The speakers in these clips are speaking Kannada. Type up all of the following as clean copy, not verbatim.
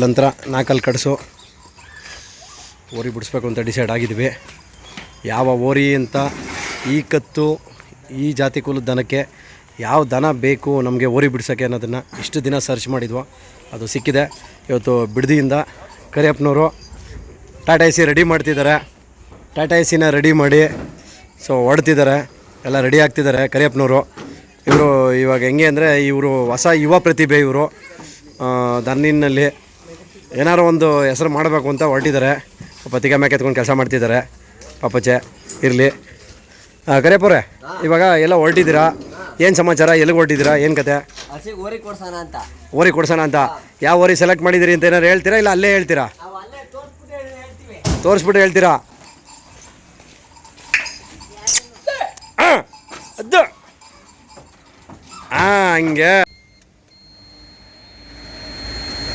ನಂತರ ನಾಲ್ಕಲ್ಲಿ ಕಡಿಸು ಓರಿ ಬಿಡಿಸ್ಬೇಕು ಅಂತ ಡಿಸೈಡ್ ಆಗಿದ್ವಿ. ಯಾವ ಓರಿ ಅಂತ ಈ ಕತ್ತು ಈ ಜಾತಿ ಕುಲದ ದನಕ್ಕೆ ಯಾವ ದನ ಬೇಕು ನಮಗೆ ಓರಿ ಬಿಡ್ಸೋಕ್ಕೆ ಅನ್ನೋದನ್ನು ಇಷ್ಟು ದಿನ ಸರ್ಚ್ ಮಾಡಿದ್ವೋ ಅದು ಸಿಕ್ಕಿದೆ. ಇವತ್ತು ಬಿಡದಿಯಿಂದ ಕರಿಯಪ್ಪನವರು ಟಾಟಾ ಎ ಸಿ ರೆಡಿ ಮಾಡ್ತಿದ್ದಾರೆ. ಟಾಟಾ ಎ ಸಿನ ರೆಡಿ ಮಾಡಿ ಹೊಡ್ತಿದ್ದಾರೆ, ಎಲ್ಲ ರೆಡಿ ಆಗ್ತಿದ್ದಾರೆ ಕರಿಯಪ್ಪನವರು. ಇವರು ಇವಾಗ ಹೆಂಗೆ ಅಂದರೆ ಇವರು ಹೊಸ ಯುವ ಪ್ರತಿಭೆ. ಇವರು ದನ್ನಿನಲ್ಲಿ ಏನಾರು ಒಂದು ಹೆಸರು ಮಾಡಬೇಕು ಅಂತ ಹೊರಟಿದ್ದಾರೆ. ಪತ್ರಿಕೆ ಮ್ಯಾಕೆ ಎತ್ಕೊಂಡು ಕೆಲಸ ಮಾಡ್ತಿದ್ದಾರೆ. ಪಾಪಚ್ಚೆ ಇರಲಿ. ಕರಿಯಪ್ಪವ್ರೆ, ಇವಾಗ ಎಲ್ಲ ಹೊರಟಿದ್ದೀರಾ, ಏನು ಸಮಾಚಾರ, ಎಲ್ಲಿಗೆ ಹೊರಟಿದ್ದೀರಾ, ಏನು ಕತೆ? ಓರಿ ಕೊಡ್ಸೋಣ ಅಂತ. ಯಾವ ಓರಿ ಸೆಲೆಕ್ಟ್ ಮಾಡಿದ್ದೀರಿ ಅಂತ ಏನಾರು ಹೇಳ್ತೀರಾ, ಇಲ್ಲ ಅಲ್ಲೇ ಹೇಳ್ತೀರಾ? ತೋರಿಸ್ಬಿಟ್ಟು ಹೇಳ್ತೀರಾ? ಅದು ಹಂಗೆ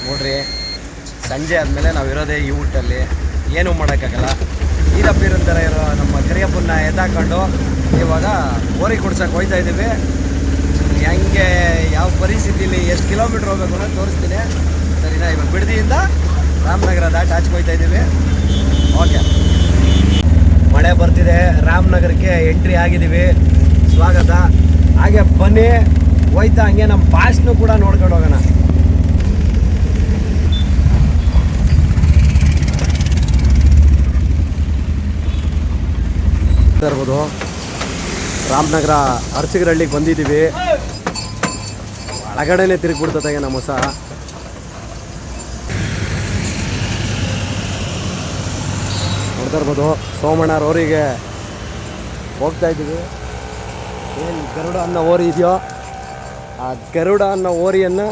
ನೋಡ್ರಿ, ಸಂಜೆ ಆದಮೇಲೆ ನಾವು ಇರೋದೇ ಈ ಊಟಲ್ಲಿ, ಏನೂ ಮಾಡೋಕ್ಕಾಗಲ್ಲ. ಈರಪ್ಪಿರಂತರ ಇರೋ ನಮ್ಮ ಕರಿಯಪ್ಪನ್ನ ಎತ್ತಾಕೊಂಡು ಇವಾಗ ಓರಿ ಕೊಡ್ಸೋಕೆ ಹೋಗ್ತಾ ಇದ್ದೀವಿ. ಹೆಂಗೆ ಯಾವ ಪರಿಸ್ಥಿತಿಲಿ ಎಷ್ಟು ಕಿಲೋಮೀಟ್ರ್ ಹೋಗ್ಬೇಕು ಅನ್ನೋದು ತೋರಿಸ್ತೀನಿ, ಸರಿನಾ? ಇವಾಗ ಬಿಡದಿಯಿಂದ ರಾಮನಗರ ದಾಟಿ ಆಚೆಗೆ ಹೋಗ್ತಾ ಇದ್ದೀವಿ. ಓಕೆ, ಮಳೆ ಬರ್ತಿದೆ, ರಾಮನಗರಕ್ಕೆ ಎಂಟ್ರಿ ಆಗಿದ್ದೀವಿ. ಸ್ವಾಗತ. ಹಾಗೆ ಬನ್ನಿ, ಹೋಯ್ತಾ ಹಂಗೆ ನಮ್ಮ ಪಾಸ್ಟ್ನು ಕೂಡ ನೋಡ್ಕೊಂಡು ಹೋಗೋಣ. ಇರ್ಬೋದು, ರಾಮನಗರ ಅರ್ಚಗರಳ್ಳಿಗೆ ಬಂದಿದ್ದೀವಿ. ಒಳಗಡೆನೇ ತಿರುಗಿಬಿಡ್ತದೆ ನಮ್ಮ ಹೊಸ. ನೋಡ್ತಾ ಇರ್ಬೋದು, ಸೋಮಣ್ಣರವರಿಗೆ ಹೋಗ್ತಾ ಇದ್ದೀವಿ. ಏನು ಗರುಡ ಅನ್ನೋ ಓರಿ ಇದೆಯೋ ಆ ಗರುಡ ಅನ್ನೋ ಓರಿಯನ್ನು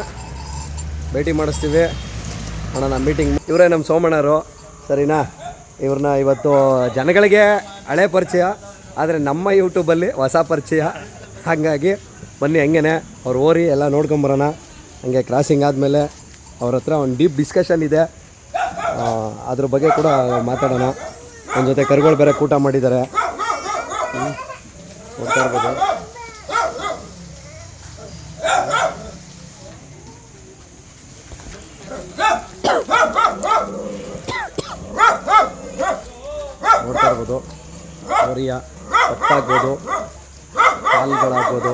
ಭೇಟಿ ಮಾಡಿಸ್ತೀವಿ. ಅಣ್ಣ ಮೀಟಿಂಗ್ ಇವರೇ ನಮ್ಮ ಸೋಮಣ್ಣರು, ಸರಿನಾ? ಇವ್ರನ್ನ ಇವತ್ತು ಜನಗಳಿಗೆ ಹಳೆ ಪರಿಚಯ, ಆದರೆ ನಮ್ಮ ಯೂಟ್ಯೂಬಲ್ಲಿ ಹೊಸ ಪರಿಚಯ. ಹಾಗಾಗಿ ಬನ್ನಿ, ಹಂಗೇ ಅವ್ರ ಓರಿ ಎಲ್ಲ ನೋಡ್ಕೊಂಬರೋಣ. ಹಂಗೆ ಕ್ರಾಸಿಂಗ್ ಆದಮೇಲೆ ಅವ್ರ ಹತ್ರ ಒಂದು ಡೀಪ್ ಡಿಸ್ಕಷನ್ ಇದೆ, ಅದ್ರ ಬಗ್ಗೆ ಕೂಡ ಮಾತಾಡೋಣ. ನನ್ನ ಜೊತೆ ಕರುಗಳು ಬೇರೆ ಕೂಟ ಮಾಡಿದ್ದಾರೆ, ನೋಡ್ತಾ ಇರ್ಬೋದು. ನೋಡ್ತಾ ಇರ್ಬೋದು, ಓರಿಯ ಕಟ್ಟಾಗ್ಬೋದು, ಕಾಲುಗಳಾಗ್ಬೋದು,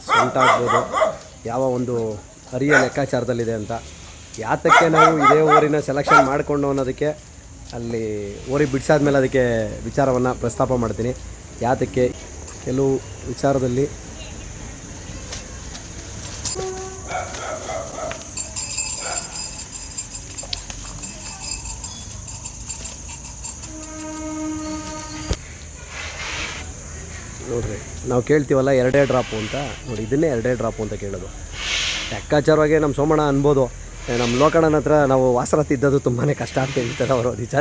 ಸೊಂಟ ಆಗ್ಬೋದು, ಯಾವ ಒಂದು ಹರಿಯ ಲೆಕ್ಕಾಚಾರದಲ್ಲಿದೆ ಅಂತ. ಯಾತಕ್ಕೆ ನಾವು ಇದೇ ಓರಿನ ಸೆಲೆಕ್ಷನ್ ಮಾಡಿಕೊಂಡು ಅನ್ನೋದಕ್ಕೆ ಅಲ್ಲಿ ಓರಿ ಬಿಡಿಸಾದ್ಮೇಲೆ ಅದಕ್ಕೆ ವಿಚಾರವನ್ನು ಪ್ರಸ್ತಾಪ ಮಾಡ್ತೀನಿ. ಯಾತಕ್ಕೆ ಕೆಲವು ವಿಚಾರದಲ್ಲಿ ನೋಡ್ರಿ, ನಾವು ಕೇಳ್ತೀವಲ್ಲ 2 ಡ್ರಾಪು ಅಂತ, ನೋಡಿ ಇದನ್ನೇ 2 ಡ್ರಾಪು ಅಂತ ಕೇಳೋದು. ಲೆಕ್ಕಾಚಾರವಾಗಿ ನಮ್ಮ ಸೋಮಣ್ಣ ಅನ್ಬೋದು, ನಮ್ಮ ಲೋಕಣ್ಣನ ಹತ್ರ ನಾವು ವಾಸರತ್ ಇದ್ದದ್ದು ತುಂಬಾ ಕಷ್ಟ ಅಂತ ಹೇಳ್ತಾರೆ ಅವರು. ನಿಜ,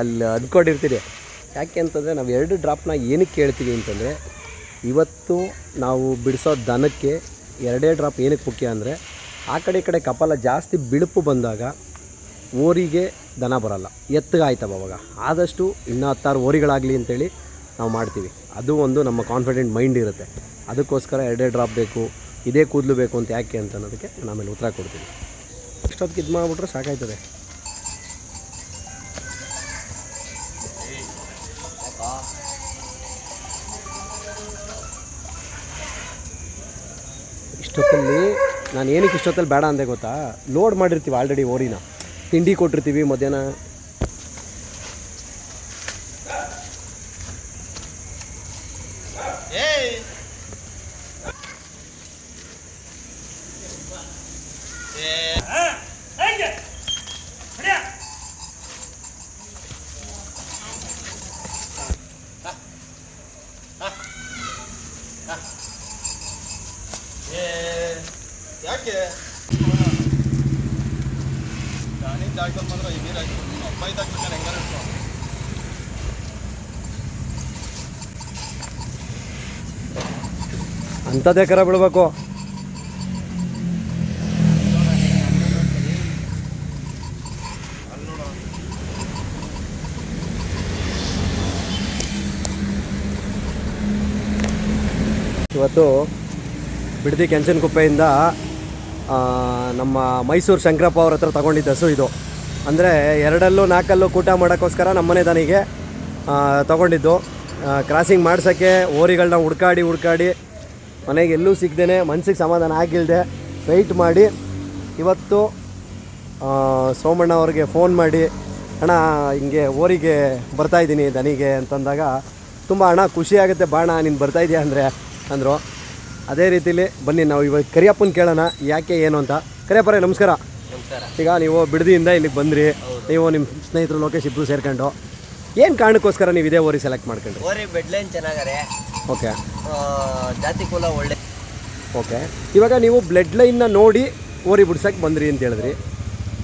ಅಲ್ಲಿ ಅಂದ್ಕೊಂಡಿರ್ತೀರಿ. ಯಾಕೆ ಅಂತಂದರೆ ನಾವು 2 ಡ್ರಾಪ್ನ ಏನಕ್ಕೆ ಕೇಳ್ತೀವಿ ಅಂತಂದರೆ, ಇವತ್ತು ನಾವು ಬಿಡಿಸೋ ದನಕ್ಕೆ 2 ಡ್ರಾಪ್ ಏನಕ್ಕೆ ಮುಖ್ಯ ಅಂದರೆ, ಆ ಕಡೆ ಈ ಕಡೆ ಕಪಾಲ ಜಾಸ್ತಿ ಬಿಳುಪು ಬಂದಾಗ ಓರಿಗೆ ದನ ಬರೋಲ್ಲ, ಎತ್ತಗಾಯ್ತವ. ಅವಾಗ ಆದಷ್ಟು ಇನ್ನೂ 10 ಓರಿಗಳಾಗಲಿ ಅಂತೇಳಿ ನಾವು ಮಾಡ್ತೀವಿ. ಅದು ಒಂದು ನಮ್ಮ ಕಾನ್ಫಿಡೆಂಟ್ ಮೈಂಡ್ ಇರುತ್ತೆ. ಅದಕ್ಕೋಸ್ಕರ 2 ಡ್ರಾಪ್ ಬೇಕು, ಇದೇ ಕೂದಲು ಬೇಕು ಅಂತ ಯಾಕೆ ಅಂತ ಅನ್ನೋದಕ್ಕೆ ನಾನು ಆಮೇಲೆ ಉತ್ತರ ಕೊಡ್ತೀನಿ. ಇಷ್ಟೊತ್ತಿಗೆ ಇದು ಮಾಡಿಬಿಟ್ರೆ ಸಾಕಾಯ್ತದೆ. ಇಷ್ಟೊತ್ತಲ್ಲಿ ನಾನು ಏನಕ್ಕೆ ಇಷ್ಟೊತ್ತಲ್ಲಿ ಬೇಡ ಅಂದೆ ಗೊತ್ತಾ? ಲೋಡ್ ಮಾಡಿರ್ತೀವಿ ಆಲ್ರೆಡಿ ಓರಿನ, ತಿಂಡಿ ಕೊಟ್ಟಿರ್ತೀವಿ ಮಧ್ಯಾಹ್ನ. ಯಾಕೆ ದಾನಿ ಜಾಗದಲ್ಲಿ ಬಂದ್ರೆ ಈ ನೀರು ಹಾಕಿ ಅಪ್ಪ ಇದಾಗ್ತದೆ ಹೆಂಗಾರ ಅಂಥದ್ದೇ ಕರ ಬಿಡಬೇಕು. ಇವತ್ತು ಬಿಡದಿ ಕೆಂಚನಕುಪ್ಪೆಯಿಂದ ನಮ್ಮ ಮೈಸೂರು ಶಂಕರಪ್ಪ ಅವ್ರ ಹತ್ರ ತಗೊಂಡಿದ್ದ ಹಸು ಇದು. ಅಂದರೆ 2 4 ಕೂಟ ಮಾಡೋಕ್ಕೋಸ್ಕರ ನಮ್ಮನೆ ದನಿಗೆ ತೊಗೊಂಡಿದ್ದು. ಕ್ರಾಸಿಂಗ್ ಮಾಡ್ಸೋಕ್ಕೆ ಓರಿಗಳನ್ನ ಹುಡ್ಕಾಡಿ ಮನೆಗೆ ಎಲ್ಲೂ ಸಿಗ್ದೇನೆ ಮನಸ್ಸಿಗೆ ಸಮಾಧಾನ ಆಗಿಲ್ಲದೆ ವೆಯ್ಟ್ ಮಾಡಿ ಇವತ್ತು ಸೋಮಣ್ಣ ಅವ್ರಿಗೆ ಫೋನ್ ಮಾಡಿ, ಅಣ್ಣ ಹಿಂಗೆ ಓರಿಗೆ ಬರ್ತಾಯಿದ್ದೀನಿ ದನಿಗೆ ಅಂತಂದಾಗ ತುಂಬ ಅಣ್ಣ ಖುಷಿ ಆಗುತ್ತೆ, ಬಾಣ ನೀನು ಬರ್ತಾಯಿದ್ಯಾ ಅಂದರು. ಅದೇ ರೀತಿಲಿ ಬನ್ನಿ ನಾವು ಇವಾಗ ಕರಿಯಪ್ಪನ ಕೇಳೋಣ ಯಾಕೆ ಏನು ಅಂತ. ಕರಿಯಪ್ಪರೇ ನಮಸ್ಕಾರ. ಈಗ ನೀವು ಬಿಡದಿಯಿಂದ ಇಲ್ಲಿಗೆ ಬಂದ್ರಿ, ನೀವು ನಿಮ್ಮ ಸ್ನೇಹಿತರು ಲೋಕೇಶ್ ಇಬ್ಬರು ಸೇರ್ಕೊಂಡು ಏನು ಕಾರಣಕ್ಕೋಸ್ಕರ ನೀವು ಇದೇ ಓರಿ ಸೆಲೆಕ್ಟ್ ಮಾಡ್ಕೊಂಡ್ರಿ? ಓರಿ ಬೆಡ್ ಲೈನ್ ಚೆನ್ನಾಗರೆ, ಓಕೆ ಜಾತಿ ಕುಲ ಒಳ್ಳೆ. ಓಕೆ, ಇವಾಗ ನೀವು ಬ್ಲಡ್ ಲೈನ್ನ ನೋಡಿ ಓರಿ ಬಿಡ್ಸಕ್ಕೆ ಬಂದ್ರಿ ಅಂತ ಹೇಳಿದ್ರಿ.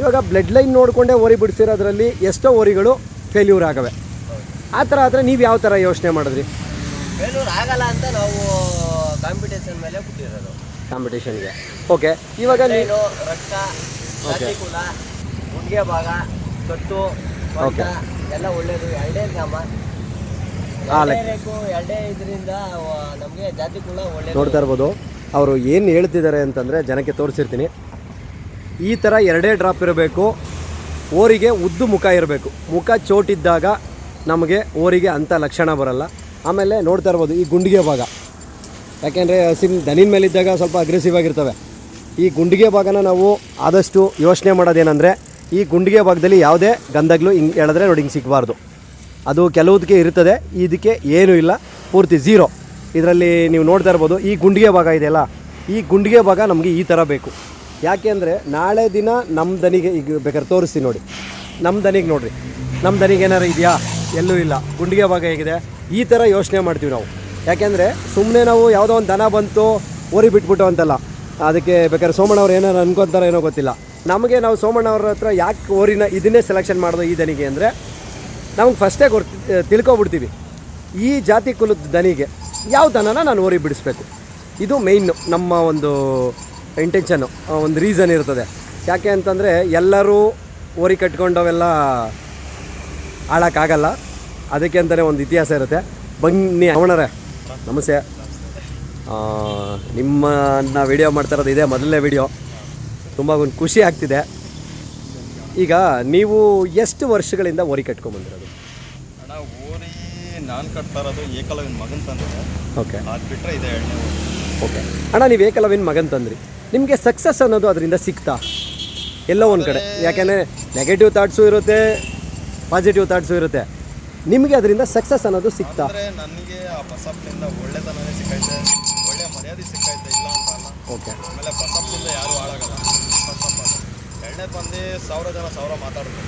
ಇವಾಗ ಬ್ಲಡ್ ಲೈನ್ ನೋಡಿಕೊಂಡೇ ಓರಿ ಬಿಡಿಸಿರೋದ್ರಲ್ಲಿ ಎಷ್ಟೋ ಓರಿಗಳು ಫೇಲ್ಯೂರ್ ಆಗವೆ. ಆ ಥರ ಆದರೆ ನೀವು ಯಾವ ಥರ ಯೋಚನೆ ಮಾಡಿದ್ರಿ? ಫೇಲ್ಯೂರ್ ಆಗಲ್ಲ ಅಂತ ನಾವು ಕಾಂಪಿಟೇಷನ್ ಮೇಲೆ ಬಿಟ್ಟಿರೋದು. ಕಾಂಪಿಟೇಷನ್ಗೆ. ಓಕೆ, ಇವಾಗ ನೀನು ರಕ್ತ, ಜಾತಿ ಕುಲ, ಗುಂಡಿಗೆ ಭಾಗ, ಕಟ್ಟು, ಓಕೆ ಎಲ್ಲ ಒಳ್ಳೇದು. ಎರಡೇ ಗ್ರಾಮ, ಎರಡೇ ಇದರಿಂದ ನಮಗೆ ಜಾತಿ ಕುಲ ಒಳ್ಳೆ. ನೋಡ್ತಾ ಇರ್ಬೋದು ಅವರು ಏನು ಹೇಳ್ತಿದ್ದಾರೆ ಅಂತಂದರೆ, ಜನಕ್ಕೆ ತೋರಿಸಿರ್ತೀನಿ. ಈ ಥರ 2 ಡ್ರಾಪ್ ಇರಬೇಕು, ಓರಿಗೆ ಉದ್ದು ಮುಖ ಇರಬೇಕು. ಮುಖ ಚೋಟಿದ್ದಾಗ ನಮಗೆ ಓರಿಗೆ ಅಂಥ ಲಕ್ಷಣ ಬರಲ್ಲ. ಆಮೇಲೆ ನೋಡ್ತಾ ಇರ್ಬೋದು ಈ ಗುಂಡಿಗೆ ಭಾಗ, ಯಾಕೆಂದರೆ ದನಿನ ಮೇಲಿದ್ದಾಗ ಸ್ವಲ್ಪ ಅಗ್ರೆಸಿವ್ ಆಗಿರ್ತವೆ. ಈ ಗುಂಡಿಗೆ ಭಾಗನ ನಾವು ಆದಷ್ಟು ಯೋಚನೆ ಮಾಡೋದೇನೆಂದರೆ, ಈ ಗುಂಡಿಗೆ ಭಾಗದಲ್ಲಿ ಯಾವುದೇ ಗಂಧಗಳು ಹಿಂಗೆ ಹೇಳಿದ್ರೆ ನೋಡಿ ಹಿಂಗೆ ಸಿಗಬಾರ್ದು. ಅದು ಕೆಲವುದಕ್ಕೆ ಇರ್ತದೆ, ಇದಕ್ಕೆ ಏನೂ ಇಲ್ಲ, ಪೂರ್ತಿ ಝೀರೋ. ಇದರಲ್ಲಿ ನೀವು ನೋಡ್ತಾ ಇರ್ಬೋದು ಈ ಗುಂಡಿಗೆ ಭಾಗ ಇದೆಯಲ್ಲ, ಈ ಗುಂಡಿಗೆ ಭಾಗ ನಮಗೆ ಈ ಥರ ಬೇಕು. ಯಾಕೆ ಅಂದರೆ ನಾಳೆ ದಿನ ನಮ್ಮ ದನಿಗೆ ಈಗ ಬೇಕಾದ್ರೆ ತೋರಿಸ್ತೀನಿ ನೋಡಿ, ನಮ್ಮ ದನಿಗೆ ನೋಡಿರಿ, ನಮ್ಮ ದನಿಗೆ ಏನಾರು ಇದೆಯಾ? ಎಲ್ಲೂ ಇಲ್ಲ. ಗುಂಡಿಗೆ ಭಾಗ ಹೇಗಿದೆ ಈ ಥರ ಯೋಚನೆ ಮಾಡ್ತೀವಿ ನಾವು. ಯಾಕೆಂದರೆ ಸುಮ್ಮನೆ ನಾವು ಯಾವುದೋ ಒಂದು ದನ ಬಂತು ಓರಿ ಬಿಟ್ಬಿಟ್ಟು ಅಂತಲ್ಲ, ಅದಕ್ಕೆ ಬೇಕಾದ್ರೆ ಸೋಮಣ್ಣವ್ರು ಏನಾರು ಅನ್ಕೊತಾರೋ ಏನೋ ಗೊತ್ತಿಲ್ಲ. ನಮಗೆ ನಾವು ಸೋಮಣ್ಣವ್ರ ಹತ್ರ ಯಾಕೆ ಓರಿನ ಇದನ್ನೇ ಸೆಲೆಕ್ಷನ್ ಮಾಡೋದು ಈ ದನಿಗೆ ಅಂದರೆ, ನಮಗೆ ಫಸ್ಟೇ ತಿಳ್ಕೊಬಿಡ್ತೀವಿ ಈ ಜಾತಿ ಕುಲದ ದನಿಗೆ ಯಾವ ದನನ ನಾನು ಓರಿ ಬಿಡಿಸ್ಬೇಕು. ಇದು ಮೇಯ್ನು ನಮ್ಮ ಒಂದು ಇಂಟೆನ್ಷನ್ನು, ಒಂದು ರೀಸನ್ ಇರ್ತದೆ. ಯಾಕೆ ಅಂತಂದರೆ ಎಲ್ಲರೂ ಓರಿ ಕಟ್ಕೊಂಡವೆಲ್ಲ ಆಳಕ್ಕಾಗಲ್ಲ, ಅದಕ್ಕೆ ಅಂತಲೇ ಒಂದು ಇತಿಹಾಸ ಇರುತ್ತೆ. ಬನ್ನಿ ಅವಣರೇ, ನಮಸ್ತೆ. ನಿಮ್ಮನ್ನ ವಿಡಿಯೋ ಮಾಡ್ತಾ ಇರೋದು ಇದೇ ಮೊದಲನೇ ವಿಡಿಯೋ, ತುಂಬ ಒಂದು ಖುಷಿ ಆಗ್ತಿದೆ. ಈಗ ನೀವು ಎಷ್ಟು ವರ್ಷಗಳಿಂದ ಓರಿ ಕಟ್ಕೊಂಬಂದಿರೋದು? ಅಣ್ಣ ಓರಿ ನಾನು ಕಟ್ತಾ ಇರೋದು ಏಕಲವ್ಯನ ಮಗನ್ ತಂದಿದೆ. ಓಕೆ, ಅದು ಬಿಟ್ಟರೆ ಇದೆ 2ನೇ ಓರಿ. ಓಕೆ ಅಣ್ಣ, ನೀವು ಏಕಲವ್ಯನ ಮಗನ್ ತಂದ್ರಿ, ನಿಮಗೆ ಸಕ್ಸಸ್ ಅನ್ನೋದು ಅದರಿಂದ ಸಿಗ್ತಾ? ಎಲ್ಲೋ ಒಂದು ಕಡೆ, ಯಾಕೆಂದರೆ ನೆಗೆಟಿವ್ ಥಾಟ್ಸು ಇರುತ್ತೆ, ಪಾಸಿಟಿವ್ ಥಾಟ್ಸು ಇರುತ್ತೆ. ನಿಮಗೆ ಅದರಿಂದ ಸಕ್ಸಸ್ ಅನ್ನೋದು ಸಿಗ್ತಾ? ಅಂದರೆ ನನಗೆ ಆ ಬಸಪ್ಪನಿಂದ ಒಳ್ಳೆತನನೇ ಸಿಕ್ಕೈತೆ, ಒಳ್ಳೆ ಮರ್ಯಾದೆ ಸಿಕ್ಕೈತೆ, ಇಲ್ಲ ಅಂತ ಅಲ್ಲ. ಓಕೆ, ಆಮೇಲೆ ಬಸಪ್ಪನಿಂದ ಯಾರೂ ಹಾಳಾಗಲ್ಲ. ಬಸಪ್ಪ 2ನೇದು ಬಂದು 1000 ಜನ 1000 ಮಾತಾಡಿದ್ರು,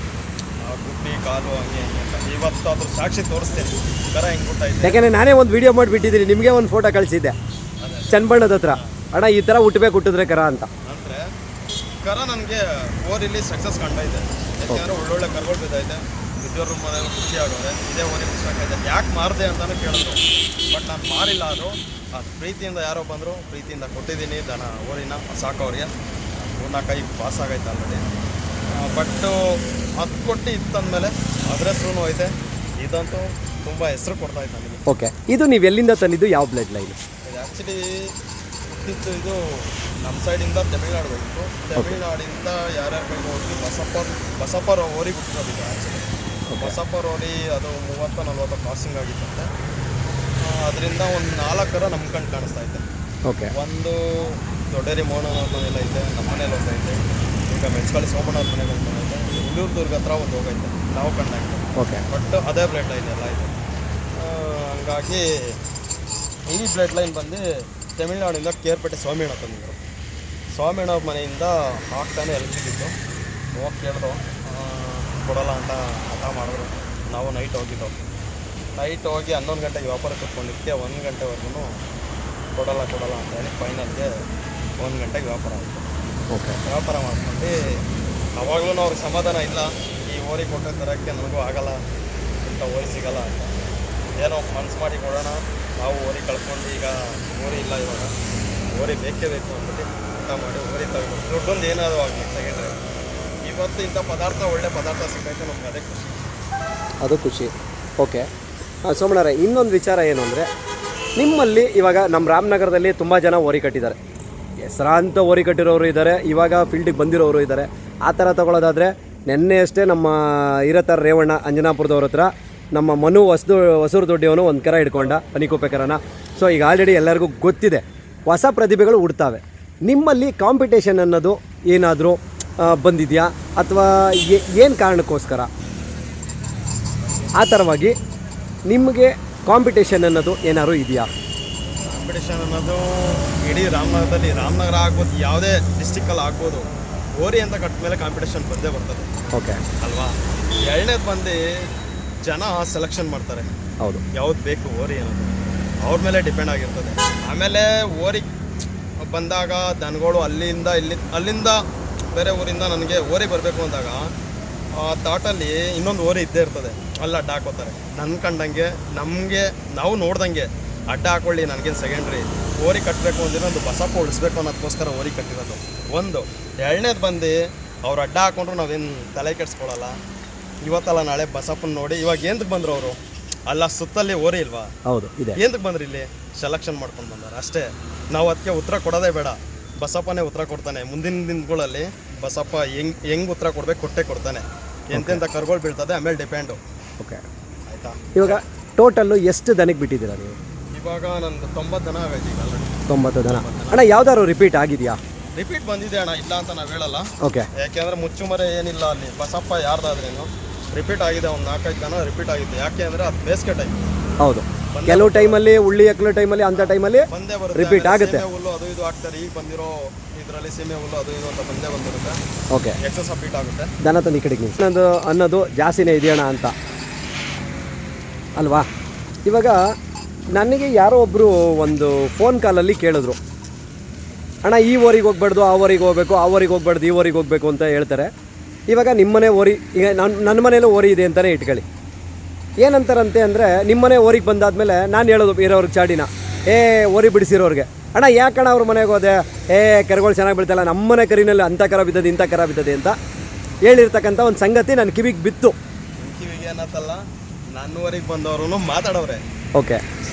ಗುಡ್ಡಿ ಕಾಲು ಹಂಗೆ ಹಿಂಗೆ ಅಂತ. ಇವತ್ತು ಅದ್ರ ಸಾಕ್ಷಿ ತೋರಿಸ್ತೇನೆ, ಕರ ಹೆಂಗೆ ಗುಟ್ಟೈತೆ. ಯಾಕೆಂದರೆ ನಾನೇ ಒಂದು ವಿಡಿಯೋ ಮಾಡಿಬಿಟ್ಟಿದ್ದೀನಿ, ನಿಮಗೆ ಒಂದು ಫೋಟೋ ಕಳಿಸಿದ್ದೆ ಚನ್ನಬಣ್ಣದ ಹತ್ರ. ಅಣ್ಣ ಈ ಥರ ಹುಟ್ಟಿದ್ರೆ ಕರ ಅಂತ. ಅಂದರೆ ಕರ ನನಗೆ ಓರಿಲಿ ಸಕ್ಸಸ್ ಕಂಡೈತೆ. ಯಾಕೆಂದರೆ ಒಳ್ಳೊಳ್ಳೆ ಕರ್ಗಳು ಬಿದ್ದೈತೆ, ಇದ್ದವ್ರ ಮನೆಯಲ್ಲ ಖುಷಿ ಆಗೋದೆ. ಇದೇ ಓರಿ ಬಿಡಿಸ್ಬೇಕಾಯ್ತೆ. ಯಾಕೆ ಮಾರಿದೆ ಅಂತಲೂ ಕೇಳಿದ್ರು, ಬಟ್ ನಾನು ಮಾರಿಲ್ಲ. ಅದು ಪ್ರೀತಿಯಿಂದ ಯಾರೋ ಬಂದರು, ಪ್ರೀತಿಯಿಂದ ಕೊಟ್ಟಿದ್ದೀನಿ ದನ ಓರಿನ ಸಾಕೋರಿಗೆ. 3-4 ಪಾಸ್ ಆಗೈತೆ ಆಲ್ರೆಡಿ. ಬಟ್ಟು ಅದು ಕೊಟ್ಟು ಇತ್ತಂದಮೇಲೆ ಅದ್ರ ಹೆಸ್ರು ಐತೆ. ಇದಂತೂ ತುಂಬ ಹೆಸರು ಕೊಡ್ತಾಯಿತ್ತು ನನಗೆ. ಓಕೆ, ಇದು ನೀವು ಎಲ್ಲಿಂದ ತಂದಿದ್ದು? ಯಾವ ಬ್ಲಡ್ ಲೈನ್ ಇದು ಆ್ಯಕ್ಚುಲಿ ಇದು ನಮ್ಮ ಸೈಡಿಂದ ತಮಿಳ್ನಾಡು ಹೋಗಿತ್ತು. ತಮಿಳ್ನಾಡಿಂದ ಯಾರ್ಯಾರ ಕೈಗೆ ಹೋಗಿ ಬಸಪ್ಪರ ಓರಿಗೆ ಬಿಟ್ಟಿರೋದು ಇದು ಆ್ಯಕ್ಚುಲಿ. ಬಸಪ್ಪರ ಓರಿ ಅದು 30-40 ಕ್ರಾಸಿಂಗ್ ಆಗಿತ್ತಂತೆ. ಅದರಿಂದ ಒಂದು 4 ನಮ್ಮ ಕಣ್ಣು ಕಾಣಿಸ್ತಾ ಐತೆ. ಓಕೆ, ಒಂದು ದೊಡ್ಡೇರಿ ಮೋಹನವ್ರ ಮನೇಲಿ ಐತೆ, ನಮ್ಮ ಮನೇಲಿ ಹೋಗೈತೆ. ಈಗ ಮೆಚ್ಕಳಿ ಸೋಮಣ್ಣವ್ರ ಮನೆಗೆ ಒಂದು ಐತೆ. ಉಳ್ಳೂರು ಹತ್ರ ಒಂದು ಹೋಗೈತೆ, ನಾವು ಕಂಡಾಯ್ತು. ಓಕೆ, ಬಟ್ ಅದೇ ಬ್ಲಡ್ ಲೈನ್ ಎಲ್ಲ ಐತೆ. ಹಂಗಾಗಿ ಈ ಬ್ಲಡ್ ಲೈನ್ ಬಂದು ತಮಿಳ್ನಾಡಿಂದ ಕೇರ್ಪೇಟೆ ಸ್ವಾಮಿಯಣ್ಣ ತಂದಿದ್ರು. ಸ್ವಾಮಿಯಣ್ಣವ್ರ ಮನೆಯಿಂದ ಹಾಕ್ತಾನೆ ಎಲ್ಬಿಟ್ಟಿತ್ತು. ಹೋಗಿ ಕೇಳಿದ್ರು, ಕೊಡೋಲ್ಲ ಅಂತ ಹಠ ಮಾಡಿದ್ರು. ನಾವು ನೈಟ್ ಹೋಗಿದ್ದೋ. ನೈಟ್ ಹೋಗಿ 11 ಗಂಟೆಗೆ ವ್ಯಾಪಾರ ಕೂತ್ಕೊಂಡಿದ್ದೆ. 1 ಗಂಟೆವರೆಗೂ ಕೊಡೋಲ್ಲ ಅಂತ ಹೇಳಿ ಫೈನಲ್ಗೆ 1 ಗಂಟೆಗೆ ವ್ಯಾಪಾರ ಆಯಿತು. ಓಕೆ, ವ್ಯಾಪಾರ ಮಾಡ್ಕೊಂಡು ಅವಾಗಲೂ ಅವ್ರಿಗೆ ಸಮಾಧಾನ ಇಲ್ಲ, ಈ ಓರಿ ಕೊಟ್ಟರೆ ತರೋಕ್ಕೆ ನನಗೂ ಆಗಲ್ಲ, ಇಂಥ ಓರಿ ಸಿಗಲ್ಲ ಅಂತ. ಏನೋ ಮನ್ಸು ಮಾಡಿ ಕೊಡೋಣ, ನಾವು ಓರಿ ಕಳ್ಕೊಂಡು ಈಗ ಓರಿ ಇಲ್ಲ, ಇವಾಗ ಓರಿ ಬೇಕೇ ಬೇಕು ಅಂದ್ಬಿಟ್ಟು ಊಟ ಮಾಡಿ ಓರಿ ತಗೋಬೇಕು. ದುಡ್ಡೊಂದು ಏನಾದರೂ ಆಗಲಿ ತೆಗೆದ್ರೆ. ಇವತ್ತು ಇಂಥ ಪದಾರ್ಥ, ಒಳ್ಳೆ ಪದಾರ್ಥ ಸಿಗಬೇಕು, ನಮ್ಗೆ ಅದೇ ಖುಷಿ. ಅದು ಖುಷಿ. ಓಕೆ ಸೋಮಣ್ಣರೇ, ಇನ್ನೊಂದು ವಿಚಾರ ಏನು ಅಂದರೆ, ನಿಮ್ಮಲ್ಲಿ ಇವಾಗ ನಮ್ಮ ರಾಮನಗರದಲ್ಲಿ ತುಂಬ ಜನ ಓರಿ ಕಟ್ಟಿದ್ದಾರೆ. ಹೆಸರಾಂತ ಓರಿ ಕಟ್ಟಿರೋರು ಇದ್ದಾರೆ, ಇವಾಗ ಫೀಲ್ಡಿಗೆ ಬಂದಿರೋರು ಇದ್ದಾರೆ. ಆ ಥರ ತೊಗೊಳ್ಳೋದಾದರೆ ನೆನ್ನೆ ಅಷ್ಟೇ ನಮ್ಮ ಇರತ್ತಾರ ರೇವಣ್ಣ ಅಂಜನಾಪುರದವ್ರ ಹತ್ರ ನಮ್ಮ ಮನು ಹೊಸೂರು ದೊಡ್ಡಿಯವನು ಒಂದು ಕರ ಹಿಡ್ಕೊಂಡ ಪನಿಕುಪ್ಪೆ ಕರನ. ಸೊ ಈಗ ಆಲ್ರೆಡಿ ಎಲ್ಲರಿಗೂ ಗೊತ್ತಿದೆ, ಹೊಸ ಪ್ರತಿಭೆಗಳು ಹುಡ್ತಾವೆ. ನಿಮ್ಮಲ್ಲಿ ಕಾಂಪಿಟೇಷನ್ ಅನ್ನೋದು ಏನಾದರೂ ಬಂದಿದೆಯಾ, ಅಥವಾ ಏನು ಕಾರಣಕ್ಕೋಸ್ಕರ ಆ ಥರವಾಗಿ ನಿಮಗೆ ಕಾಂಪಿಟೇಷನ್ ಅನ್ನೋದು ಏನಾದ್ರು ಇದೆಯಾ? ಕಾಂಪಿಟೇಷನ್ ಅನ್ನೋದು ಇಡೀ ರಾಮನಗರ ಆಗ್ಬೋದು, ಯಾವುದೇ ಡಿಸ್ಟಿಕ್ಕಲ್ಲಿ ಆಗ್ಬೋದು, ಓರಿ ಅಂತ ಕಟ್ಟ ಮೇಲೆ ಕಾಂಪಿಟೇಷನ್ ಬಂದೇ ಬರ್ತದೆ. ಓಕೆ ಅಲ್ವಾ? ಎರಡನೇದು ಬಂದು ಜನ ಸೆಲೆಕ್ಷನ್ ಮಾಡ್ತಾರೆ, ಹೌದು, ಯಾವ್ದು ಬೇಕು ಓರಿ ಅನ್ನೋದು ಅವ್ರ ಮೇಲೆ ಡಿಪೆಂಡ್ ಆಗಿರ್ತದೆ. ಆಮೇಲೆ ಓರಿ ಬಂದಾಗ ದನಗಳು ಅಲ್ಲಿಂದ ಬೇರೆ ಊರಿಂದ ನನಗೆ ಓರಿ ಬರಬೇಕು ಅಂದಾಗ ತಾಟಲ್ಲಿ ಇನ್ನೊಂದು ಓರಿ ಇದ್ದೇ ಇರ್ತದೆ, ಅಲ್ಲಿ ಅಡ್ಡ ಹಾಕೋತಾರೆ. ನನ್ನ ಕಂಡಂಗೆ ನಾವು ನೋಡ್ದಂಗೆ ಅಡ್ಡ ಹಾಕೊಳ್ಳಿ, ನನಗೇನು ಸೆಕೆಂಡ್ರಿ. ಓರಿ ಕಟ್ಟಬೇಕು ಅಂದರೆ ಒಂದು ಬಸಪ್ಪ ಉಳಿಸ್ಬೇಕು ಅನ್ನೋದಕ್ಕೋಸ್ಕರ ಓರಿ ಕಟ್ಟಿರೋದು ಒಂದು. ಎರಡನೇದು ಬಂದು ಅವ್ರು ಅಡ್ಡ ಹಾಕೊಂಡ್ರು ನಾವೇನು ತಲೆ ಕೆಡಿಸ್ಕೊಳ್ಳಲ್ಲ. ಇವತ್ತಲ್ಲ ನಾಳೆ ಬಸಪ್ಪನ ನೋಡಿ ಇವಾಗ ಏನಕ್ಕೆ ಬಂದರು ಅವರು? ಅಲ್ಲ ಸುತ್ತಲ್ಲಿ ಓರಿ ಇಲ್ವಾ? ಹೌದು ಇದೆ. ಏನಕ್ಕೆ ಬಂದ್ರು ಇಲ್ಲಿ? ಸೆಲೆಕ್ಷನ್ ಮಾಡ್ಕೊಂಡು ಬಂದಾರೆ ಅಷ್ಟೇ. ನಾವು ಅದಕ್ಕೆ ಉತ್ತರ ಕೊಡೋದೇ ಬೇಡ, ಬಸಪ್ಪನೇ ಉತ್ತರ ಕೊಡ್ತಾನೆ. ಮುಂದಿನ ದಿನಗಳಲ್ಲಿ ಬಸಪ್ಪ ಹೆಂಗೆ ಉತ್ತರ ಕೊಡ್ಬೇಕು ಕೊಟ್ಟೆ ಕೊಡ್ತಾನೆ. ಎಂತೆಂಥ ಕರ್ಗಳು ಬೀಳ್ತದೆ ಆಮೇಲೆ ಡಿಪೆಂಡು. ಓಕೆ, ಆಯಿತಾ? ಇವಾಗ ಟೋಟಲ್ಲು ಎಷ್ಟು ದನಕ್ಕೆ ಬಿಟ್ಟಿದ್ದೀರಾ ನೀವು? ಇವಾಗ ನಂದು 90 ದನ ಆಗೈತೆ ಈಗ ಆಲ್ರೆಡಿ. 90 ದನ. ಅಣ್ಣ ಯಾವ್ದಾದ್ರು ರಿಪೀಟ್ ಆಗಿದೆಯಾ? ರಿಪೀಟ್ ಬಂದಿದೆ ಅಣ್ಣ, ಇಲ್ಲ ಅಂತ ನಾವು ಹೇಳಲ್ಲ. ಓಕೆ, ಯಾಕೆಂದರೆ ಮುಚ್ಚುಮರೆ ಏನಿಲ್ಲ ಅಲ್ಲಿ. ಬಸಪ್ಪ ಯಾರ್ದಾದ್ರೇನು ರಿಪೀಟ್ ಆಗಿದೆ, ಒಂದು 4-5 ದನ ರಿಪೀಟ್ ಆಗಿದೆ. ಯಾಕೆ ಅಂದರೆ ಅದು ಬೇಸಿಗೆ ಟೈಮ್. ಹೌದು, ಕೆಲವು ಟೈಮಲ್ಲಿ ಉಳ್ಳಿ ಎಕ್ಕಲು ಟೈಮಲ್ಲಿ ಅಂಥ ಟೈಮಲ್ಲಿ ಬಂದೇ ಬರುತ್ತೆ, ರಿಪೀಟ್ ಆಗುತ್ತೆ. ಸೀಮೆ ಹುಲ್ಲು ಅದು ಇದು ಹಾಕ್ತಾರೆ. ಈಗ ಬಂದಿರೋ ಇದರಲ್ಲಿ ಸೀಮೆ ಹುಲ್ಲು ಅದು ಇದು ಅಂತ ಬಂದೇ ಬಂದಿರುತ್ತೆ. ಓಕೆ, ಎಕ್ಸಸ್ ಬೀಟ್ ಆಗುತ್ತೆ. ದನ ತಂದು ಈ ಕಡೆಗೆ ಅನ್ನೋದು ಜಾಸ್ತಿನೇ ಇದೆಯಣ್ಣ ಅಂತ ಅಲ್ವಾ? ಇವಾಗ ನನಗೆ ಯಾರೋ ಒಬ್ಬರು ಒಂದು ಫೋನ್ ಕಾಲಲ್ಲಿ ಕೇಳಿದ್ರು, ಅಣ್ಣ ಈ ಊರಿಗೆ ಹೋಗ್ಬಾರ್ದು, ಆ ಊರಿಗೆ ಹೋಗ್ಬೇಕು, ಆ ಊರಿಗೆ ಹೋಗ್ಬಾರ್ದು, ಈ ಊರಿಗೆ ಹೋಗ್ಬೇಕು ಅಂತ ಹೇಳ್ತಾರೆ. ಇವಾಗ ನಿಮ್ಮನೆ ಓರಿ, ಈಗ ನನ್ನ ಮನೇಲೂ ಓರಿ ಇದೆ ಅಂತಲೇ ಇಟ್ಕೊಳ್ಳಿ. ಏನಂತಾರಂತೆ ಅಂದರೆ, ನಿಮ್ಮನೆ ಓರಿಗೆ ಬಂದಾದ್ಮೇಲೆ ನಾನು ಹೇಳೋದು ಬೇರೆಯವ್ರಿಗೆ ಚಾಡಿನ, ಓರಿ ಬಿಡಿಸಿರೋರಿಗೆ, ಅಣ್ಣ ಯಾಕಣ್ಣ ಅವ್ರ ಮನೆಗೆ ಹೋದೆ, ಕರುಗಳು ಚೆನ್ನಾಗಿ ಬೀಳ್ತಲ್ಲ, ನಮ್ಮನೆ ಕರಿನಲ್ಲಿ ಅಂಥ ಕರ ಬಿದ್ದದೆ ಇಂಥ ಕರ ಬಿದ್ದದೆ ಅಂತ ಹೇಳಿರ್ತಕ್ಕಂಥ ಒಂದು ಸಂಗತಿ ನನ್ನ ಕಿವಿಗೆ ಬಿತ್ತು. ಕಿವಿಗೆ ಏನತ್ತಲ್ಲ, ನನ್ನ ಊರಿಗೆ ಬಂದವರು ಮಾತಾಡೋರೆ. ಓಕೆ,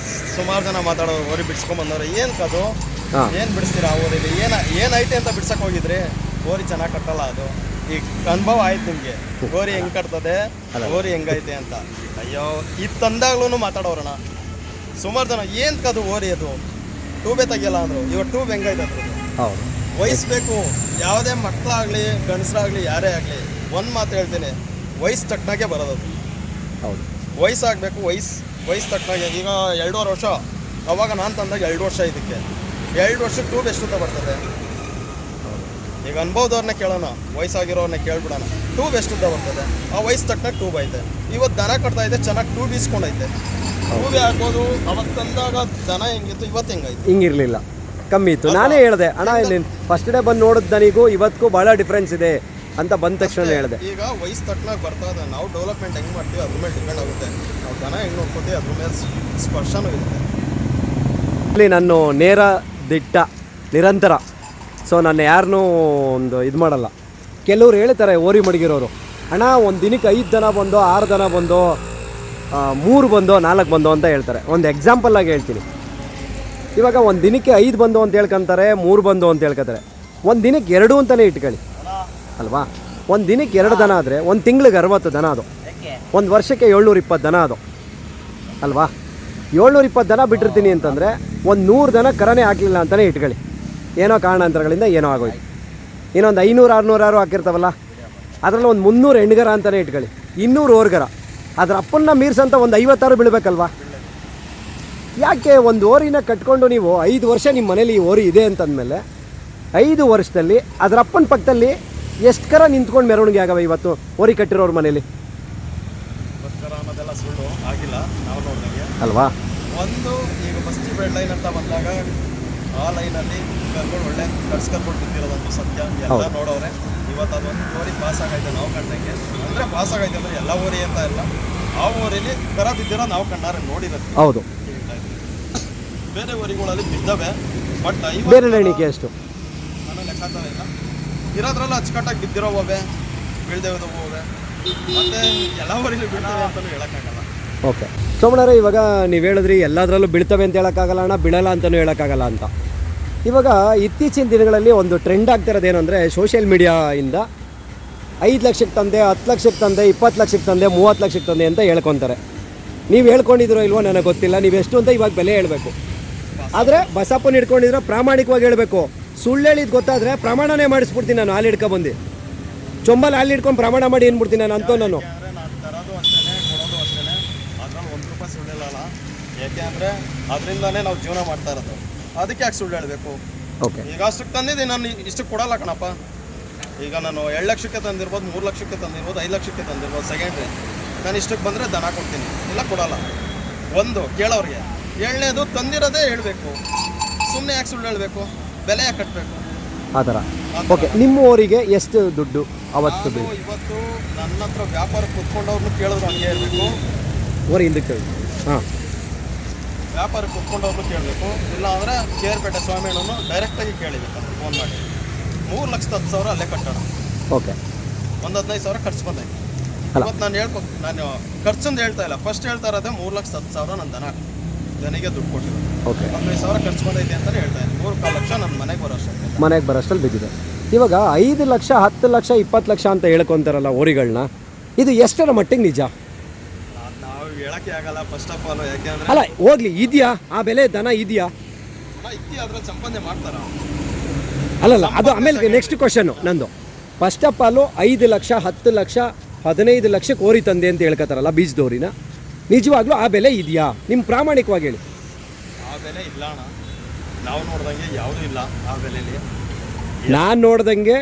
ಸುಮಾರು ಜನ ಮಾತಾಡೋರು, ಓರಿ ಬಿಡ್ಸ್ಕೊಂಬಂದವ್ರೆ. ಏನು ಕದು, ಹಾಂ, ಏನು ಬಿಡಿಸ್ತೀರಾ ಆ ಊರಿಗೆ? ಏನೈತೆ ಅಂತ ಬಿಡ್ಸಕ್ಕೆ ಹೋಗಿದ್ರಿ? ಓರಿ ಚೆನ್ನಾಗಿ ಕಟ್ಟಲ್ಲ. ಅದು ಈಗ ಅನುಭವ ಆಯ್ತು ನಿಮಗೆ, ಓರಿ ಹೆಂಗೆ ಕಟ್ತದೆ, ಓರಿ ಹೆಂಗೈತೆ ಅಂತ. ಅಯ್ಯೋ, ಇದು ತಂದಾಗ್ಲೂ ಮಾತಾಡೋರಣ ಸುಮಾರು ಜನ. ಏನು ಕದು ಓರಿ ಅದು ಟ್ಯೂಬೇ ತೆಗಿಯಲ್ಲ ಅಂದರು. ಇವಾಗ ಟ್ಯೂಬ್ ಹೆಂಗೈತೆ ಅದ್ರದ್ದು? ಹೌದು, ವಯಸ್ಸಬೇಕು. ಯಾವುದೇ ಮಕ್ಕಳಾಗಲಿ ಗಂಡಸರಾಗಲಿ ಯಾರೇ ಆಗಲಿ ಒಂದು ಮಾತು ಹೇಳ್ತೀನಿ, ವಯಸ್ಸು ತಕ್ಕನಾಗೆ ಬರೋದು. ಹೌದು, ವಯಸ್ಸಾಗಬೇಕು, ವಯಸ್ಸು ತಕ್ಕನಾಗೆ. ಈಗ 2.5 ವರ್ಷ, ಅವಾಗ ನಾನು ತಂದಾಗ 2 ವರ್ಷ. ಇದಕ್ಕೆ 2 ವರ್ಷಕ್ಕೆ ಟ್ಯೂಬ್ ಎಷ್ಟು ಬರ್ತದೆ? ಈಗ ಅನ್ಬೋದವ್ರನ್ನೇ ಕೇಳೋಣ, ವಯಸ್ಸಾಗಿರೋರನ್ನೇ ಕೇಳ್ಬಿಡೋಣ, ಟ್ಯೂಬ್ ಎಷ್ಟು ಬರ್ತದೆ? ಆ ವಯಸ್ಸು ತಕ್ಕನಾಗ ಟ್ಯೂಬ್ ಐತೆ. ಇವತ್ತು ದನ ಕಟ್ತಾ ಇದೆ, ಚೆನ್ನಾಗಿ ಟ್ಯೂಬ್ ಇಸ್ಕೊಂಡೈತೆ. ಟ್ಯೂಬೇ ಆಗ್ಬೋದು. ಅವತ್ತು ತಂದಾಗ ದನ ಹೆಂಗಿತ್ತು, ಇವತ್ತು ಹೆಂಗೈತೆ? ಹಿಂಗಿರಲಿಲ್ಲ, ಕಮ್ಮಿ ಇತ್ತು. ನಾನೇ ಹೇಳಿದೆ, ಅಣ್ಣ ಇಲ್ಲಿ ಫಸ್ಟ್ ಡೇ ಬಂದು ನೋಡಿದ ದನಿಗೂ ಇವತ್ತಿಗೂ ಭಾಳ ಡಿಫ್ರೆನ್ಸ್ ಇದೆ ಅಂತ ಬಂದ ತಕ್ಷಣ ಹೇಳಿದೆ. ಈಗ ವಯಸ್ಸು ತಕ್ಕನಾಗ ಬರ್ತಾ ಇದೆ. ನಾವು ಡೆವಲಪ್ಮೆಂಟ್ ಹೆಂಗೆ ಮಾಡ್ತೀವಿ ಅದ್ರ ಮೇಲೆ ಡಿಪೆಂಡ್ ಆಗುತ್ತೆ. ನಾವು ದನ ಹೆಂಗೆ ನೋಡ್ಕೊತೀವಿ ಅದ್ರ ಮೇಲೆ ಸ್ಪರ್ಶನೂ ಇರುತ್ತೆ. ಇಲ್ಲಿ ನಾನು ನೇರ ದಿಟ್ಟ ನಿರಂತರ. ಸೊ ನಾನು ಯಾರನ್ನೂ ಒಂದು ಇದು ಮಾಡಲ್ಲ. ಕೆಲವ್ರು ಹೇಳ್ತಾರೆ ಓರಿ ಮಡಗಿರೋರು, ಅಣ್ಣ ಒಂದು ದಿನಕ್ಕೆ 5 ದನ ಬಂದು, 6 ದನ ಬಂದು, 3 ಬಂದು, 4 ಬಂದು ಅಂತ ಹೇಳ್ತಾರೆ. ಒಂದು ಎಕ್ಸಾಂಪಲ್ಲಾಗಿ ಹೇಳ್ತೀನಿ. ಇವಾಗ ಒಂದು ದಿನಕ್ಕೆ 5 ಬಂದು ಅಂತ ಹೇಳ್ಕೊಂತಾರೆ, 3 ಬಂದು ಅಂತ ಹೇಳ್ಕೊತಾರೆ. ಒಂದು ದಿನಕ್ಕೆ 2 ಅಂತಲೇ ಇಟ್ಕೊಳ್ಳಿ ಅಲ್ವಾ? ಒಂದು ದಿನಕ್ಕೆ 2 ದನ ಆದರೆ ಒಂದು ತಿಂಗಳಿಗೆ 60 ದನ ಅದು. ಒಂದು ವರ್ಷಕ್ಕೆ 720 ದನ ಅದು ಅಲ್ವಾ? 720 ದನ ಬಿಟ್ಟಿರ್ತೀನಿ ಅಂತಂದರೆ ಒಂದು 100 ದನ ಕರನೇ ಹಾಕಲಿಲ್ಲ ಅಂತಲೇ ಇಟ್ಕೊಳ್ಳಿ. ಏನೋ ಕಾರಣಾಂತರಗಳಿಂದ ಏನೋ ಆಗೋಯ್ತು. ಇನ್ನೊಂದು 500-600 ಹಾಕಿರ್ತಾವಲ್ಲ, ಅದರಲ್ಲಿ ಒಂದು 300 ಹೆಣ್ಗರ ಅಂತಲೇ ಇಟ್ಕೊಳ್ಳಿ, 200 ಓರ್ಗರ. ಅದ್ರ ಅಪ್ಪನ್ನ ಮೀರ್ಸಂತ ಒಂದು 50 ಬೀಳಬೇಕಲ್ವಾ? ಯಾಕೆ ಒಂದು ಓರಿನ ಕಟ್ಕೊಂಡು ನೀವು 5 ವರ್ಷ ನಿಮ್ಮ ಮನೇಲಿ ಈ ಓರಿ ಇದೆ ಅಂತಂದಮೇಲೆ 5 ವರ್ಷದಲ್ಲಿ ಅದರ ಅಪ್ಪನ ಪಕ್ಕದಲ್ಲಿ ಎಷ್ಟು ಕರ ನಿಂತ್ಕೊಂಡು ಮೆರವಣಿಗೆ ಆಗವೆ ಇವತ್ತು ಓರಿ ಕಟ್ಟಿರೋರ ಮನೇಲಿ? ಅನ್ನೋದೆಲ್ಲ ಸುಳ್ಳು ಆಗಿಲ್ಲ, ನಾವು ನೋಡಿದಂಗೆ ಅಲ್ವಾ? ಒಂದು ಈಗ ಫಸ್ಟ್ ಬೆಡ್ ಲೈನ್ ಅಂತ ಬಂದಾಗ ಆ ಲೈನಲ್ಲಿ ಕರ್ಕೊಂಡು ಒಳ್ಳೆ ಕರ್ಸ್ಕರ್ಕೊಂಡು ಬಿದ್ದಿರೋದಂತೂ ಸತ್ಯ. ಎಲ್ಲ ನೋಡೋರೆ. ಇವತ್ತು ಅದೊಂದು ಓರಿ ಪಾಸ್ ಆಗೈತೆ ನಾವು ಕಂಡಂಗೆ. ಅಂದರೆ ಪಾಸ್ ಆಗೈತೆ ಅಂದರೆ ಎಲ್ಲ ಓರಿ ಅಂತ ಇಲ್ಲ, ಆ ಊರಲ್ಲಿ ಕರ ಬಿದ್ದಿರೋ ನಾವು ಕಣ್ಣಾರೆ ನೋಡಿರೋದು. ಹೌದು, ಬೇರೆ ಊರುಗಳಲ್ಲಿ ಬಿದ್ದವೆ. ಬಟ್ ಬೇರೆ ಎಣಿಕೆ ಎಷ್ಟು ನಾನು ಲೆಕ್ಕಾಚಾರ ಇಲ್ಲ. ಇರೋದ್ರಲ್ಲ ಅಚ್ಚುಕಟ್ಟಾಗಿ ಬಿದ್ದಿರೋವೆ, ಬೀಳ್ದೇವೆ, ಮತ್ತೆ ಎಲ್ಲ ಊರಲ್ಲಿ ಬೀಳ್ತವೆ ಅಂತಲೂ ಹೇಳೋಕ್ಕಾಗಲ್ಲ. ಓಕೆ ಸೋಮಣ್ಣರೇ, ಇವಾಗ ನೀವು ಹೇಳಿದ್ರಿ ಎಲ್ಲದರಲ್ಲೂ ಬೀಳ್ತವೆ ಅಂತ ಹೇಳೋಕ್ಕಾಗಲ್ಲ ಅಣ್ಣ, ಬೀಳಲ್ಲ ಅಂತಲೂ ಹೇಳೋಕ್ಕಾಗಲ್ಲ ಅಂತ. ಇವಾಗ ಇತ್ತೀಚಿನ ದಿನಗಳಲ್ಲಿ ಒಂದು ಟ್ರೆಂಡ್ ಆಗ್ತಿರೋದೇನು ಅಂದರೆ, ಸೋಷಿಯಲ್ ಮೀಡಿಯಾಯಿಂದ 5 ಲಕ್ಷಕ್ಕೆ ತಂದೆ, 10 ಲಕ್ಷಕ್ಕೆ ತಂದೆ, 20 ಲಕ್ಷಕ್ಕೆ ತಂದೆ, 30 ಲಕ್ಷಕ್ಕೆ ತಂದೆ ಅಂತ ಹೇಳ್ಕೊತಾರೆ. ನೀವು ಹೇಳ್ಕೊಂಡಿದ್ದೀರೋ ಇಲ್ವೋ ನನಗೆ ಗೊತ್ತಿಲ್ಲ. ನೀವು ಎಷ್ಟು ಅಂತ ಇವಾಗ ಬೆಲೆ ಹೇಳಬೇಕು. ಆದರೆ ಬಸಪ್ಪನ ಹಿಡ್ಕೊಂಡಿದ್ರೆ ಪ್ರಾಮಾಣಿಕವಾಗಿ ಹೇಳಬೇಕು. ಸುಳ್ಳು ಹೇಳಿದ್ದು ಗೊತ್ತಾದರೆ ಪ್ರಮಾಣನೇ ಮಾಡಿಸ್ಬಿಡ್ತೀನಿ ನಾನು. ಹಾಲು ಹಿಡ್ಕೊಬಂದು ಚೊಂಬಲ್ಲಿ ಹಾಲು ಹಿಡ್ಕೊಂಡು ಪ್ರಮಾಣ ಮಾಡಿ ಏನ್ಬಿಡ್ತೀನಿ ನಾನು ಅಂತೂ. ನಾನು ಯಾಕೆಂದರೆ ನಾನು ತರೋದು ಅಷ್ಟೇ, ಕೊಡೋದು ಅಷ್ಟೇ, ಅದ್ರಲ್ಲಿ 1 ರೂಪಾಯಿ ಸುಳ್ಳಿಲ್ಲ. ಯಾಕೆ ಅಂದರೆ ಅದರಿಂದನೇ ನಾವು ಜೀವನ ಮಾಡ್ತಾ ಇರೋದು. ಅದಕ್ಕೆ ಯಾಕೆ ಸುಳ್ಳು ಹೇಳಬೇಕು? ಓಕೆ, ಈಗ ಅಷ್ಟಕ್ಕೆ ತಂದಿದ್ದೀನಿ, ನಾನು ಇಷ್ಟಕ್ಕೆ ಕೊಡಲ್ಲ ಕಣಪ್ಪ. ಈಗ ನಾನು 2 ಲಕ್ಷಕ್ಕೆ ತಂದಿರ್ಬೋದು, 3 ಲಕ್ಷಕ್ಕೆ ತಂದಿರ್ಬೋದು, 5 ಲಕ್ಷಕ್ಕೆ ತಂದಿರ್ಬೋದು ಸೆಕೆಂಡ್ರಿ. ನಾನು ಇಷ್ಟಕ್ಕೆ ಬಂದರೆ ದನ ಕೊಡ್ತೀನಿ, ಇಲ್ಲ ಕೊಡಲ್ಲ. ಒಂದು ಕೇಳೋರಿಗೆ. 7ನೇದು ತಂದಿರೋದೇ ಹೇಳಬೇಕು. ಸುಮ್ಮನೆ ಯಾಕೆ ಸುಳ್ಳು ಹೇಳಬೇಕು? ಬೆಲೆ ಯಾಕೆ ಕಟ್ಟಬೇಕು? ಆ ಥರ. ಓಕೆ, ನಿಮ್ಮ ಊರಿಗೆ ಎಷ್ಟು ದುಡ್ಡು ಅವತ್ತು ನಾನು ಇವತ್ತು ನನ್ನ ಹತ್ರ ವ್ಯಾಪಾರ ಕುತ್ಕೊಂಡವ್ರನ್ನ ಕೇಳಿದ್ರು ಹಂಗೆ ಹೇಳಬೇಕು. ಊರಿ ಹಿಂದಕ್ಕೆ ಹಾಂ, ವ್ಯಾಪಾರ ಕುತ್ಕೊಂಡವ್ರನ್ನ ಕೇಳಬೇಕು. ಇಲ್ಲ ಅಂದರೆ ಕೇರ್ಪೇಟೆ ಸ್ವಾಮಿಯಣ್ಣನು ಡೈರೆಕ್ಟಾಗಿ ಕೇಳಿಬೇಕು ಫೋನ್ ಮಾಡಿ. 3,10,000 ಅಲ್ಲೇ ಕಟ್ಟೋಣ. ಓಕೆ, ಒಂದು 15,000 ಖರ್ಚು ಬಂದೈತೆ. ಅಲ್ಲ. ಇವತ್ತು ನಾನು ಖರ್ಚಂದು ಹೇಳ್ತಾ ಇಲ್ಲ, ಫಸ್ಟ್ ಹೇಳ್ತಾ ಇರೋದೇ 3,10,000 ನನ್ನ ದನಿಗೆ ದುಡ್ಡು ಕೊಟ್ಟಿರೋದು. ಓಕೆ, 15,000 ಖರ್ಚು ಬಂದೈತೆ ಅಂತಲೇ ಹೇಳ್ತಾ ಇದ್ದೀನಿ. 3-4 ಲಕ್ಷ ನನ್ನ ಮನೆಗೆ ಬರೋಷ್ಟೇ. ಮನೆಗೆ ಬರೋಷ್ಟಲ್ಲಿ ಬಿದ್ದಿದೆ. ಇವಾಗ 5 ಲಕ್ಷ, 10 ಲಕ್ಷ, 20 ಲಕ್ಷ ಅಂತ ಹೇಳ್ಕೊತಾರಲ್ಲ ಓರಿಗಳನ್ನ, ಇದು ಎಷ್ಟರ ಮಟ್ಟಿಗೆ ನಿಜ? ನಾವು ಹೇಳೋಕ್ಕೆ ಆಗಲ್ಲ ಫಸ್ಟ್ ಆಫ್ ಆಲ್. ಯಾಕೆ ಅಂದರೆ ಅಲ್ಲ ಹೋಗ್ಲಿ, ಇದೆಯಾ ಆ ಬೆಲೆ ದನ ಇದೆಯಾ? ಇತ್ತಿ ಅದ್ರಲ್ಲಿ ಸಂಪಾದನೆ ಮಾಡ್ತಾರ. ಅಲ್ಲಲ್ಲ, ಅದು ಆಮೇಲೆ ನೆಕ್ಸ್ಟ್ ಕ್ವಶನ್ನು ನಂದು. First of all 5 lakh, 10 lakh, 15 ಲಕ್ಷಕ್ಕೆ ಓರಿ ತಂದೆ ಅಂತ ಹೇಳ್ಕೊತಾರಲ್ಲ ಬೀಜದೋರಿನ, ನಿಜವಾಗ್ಲೂ ಆ ಬೆಲೆ ಇದೆಯಾ? ನಿಮ್ಮ ಪ್ರಾಮಾಣಿಕವಾಗಿ ಹೇಳಿ. ಆ ಬೆಲೆ ಇಲ್ಲ ಅಣ್ಣ, ನಾವು ನೋಡ್ದಂಗೆ ಯಾವುದೂ ಇಲ್ಲ ಆ ಬೆಲೆಯಲ್ಲಿ. ನಾನು ನೋಡ್ದಂಗೆ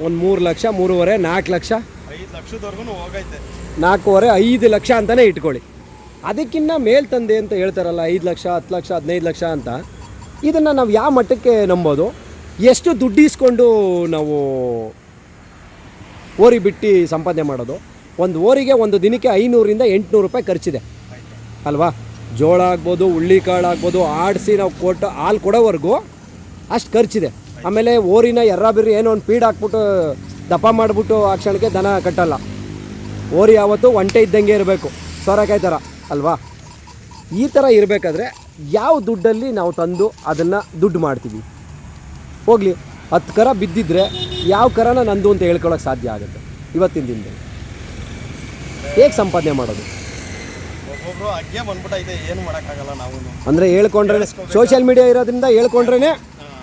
ಒಂದು 3 ಲಕ್ಷ, 3.5, 4 ಲಕ್ಷ, 5 ಲಕ್ಷದವರೆಗೂ ಹೋಗೈತೆ. 4.5, 5 ಲಕ್ಷ ಅಂತಲೇ ಇಟ್ಕೊಳ್ಳಿ. ಅದಕ್ಕಿಂತ ಮೇಲ್ ತಂದೆ ಅಂತ ಹೇಳ್ತಾರಲ್ಲ 5 ಲಕ್ಷ, 10 ಲಕ್ಷ, 15 ಲಕ್ಷ ಅಂತ. ಇದನ್ನು ನಾವು ಯಾವ ಮಟ್ಟಕ್ಕೆ ನಂಬೋದು? ಎಷ್ಟು ದುಡ್ಡು ಇಸ್ಕೊಂಡು ನಾವು ಓರಿ ಬಿಟ್ಟು ಸಂಪಾದನೆ ಮಾಡೋದು? ಒಂದು ಓರಿಗೆ ಒಂದು ದಿನಕ್ಕೆ 500ರಿಂದ 800 ರೂಪಾಯಿ ಖರ್ಚಿದೆ ಅಲ್ವಾ? ಜೋಳ ಆಗ್ಬೋದು, ಹುಳ್ಳಿಕಾಳು ಆಗ್ಬೋದು, ಆಡಿಸಿ ನಾವು ಹಾಲು ಕೊಡೋವರೆಗೂ ಅಷ್ಟು ಖರ್ಚಿದೆ. ಆಮೇಲೆ ಓರಿನ ಎರ್ರಾಬಿರ್ರಿ ಏನೋ ಒಂದು ಪೀಡ್ ಹಾಕ್ಬಿಟ್ಟು ದಪ್ಪ ಮಾಡಿಬಿಟ್ಟು ಆ ಕ್ಷಣಕ್ಕೆ ದನ ಕಟ್ಟಲ್ಲ. ಓರಿ ಯಾವತ್ತು ಒಂಟೆ ಇದ್ದಂಗೆ ಇರಬೇಕು, ಸೊರಕಾಯಿ ಥರ ಅಲ್ವಾ? ಈ ಥರ ಇರಬೇಕಾದ್ರೆ ಯಾವ ದುಡ್ಡಲ್ಲಿ ನಾವು ತಂದು ಅದನ್ನು ದುಡ್ಡು ಮಾಡ್ತೀವಿ? ಹೋಗಲಿ, 10 ಕರ ಬಿದ್ದಿದ್ರೆ ಯಾವ ಕರನ ನಂದು ಅಂತ ಹೇಳ್ಕೊಳ್ಳೋಕೆ ಸಾಧ್ಯ ಆಗುತ್ತೆ ಇವತ್ತಿನ ದಿನದಲ್ಲಿ? ಹೇಗೆ ಸಂಪಾದನೆ ಮಾಡೋದು? ಒಬ್ಬೊಬ್ರು ಅಗ್ಗೆ ಬಂದ್ಬಿಟ್ಟೈತೆ, ಏನು ಮಾಡೋಕ್ಕಾಗಲ್ಲ ನಾವು. ಅಂದರೆ ಹೇಳ್ಕೊಂಡ್ರೆ ಸೋಷಿಯಲ್ ಮೀಡಿಯಾ ಇರೋದ್ರಿಂದ ಹೇಳ್ಕೊಂಡ್ರೇ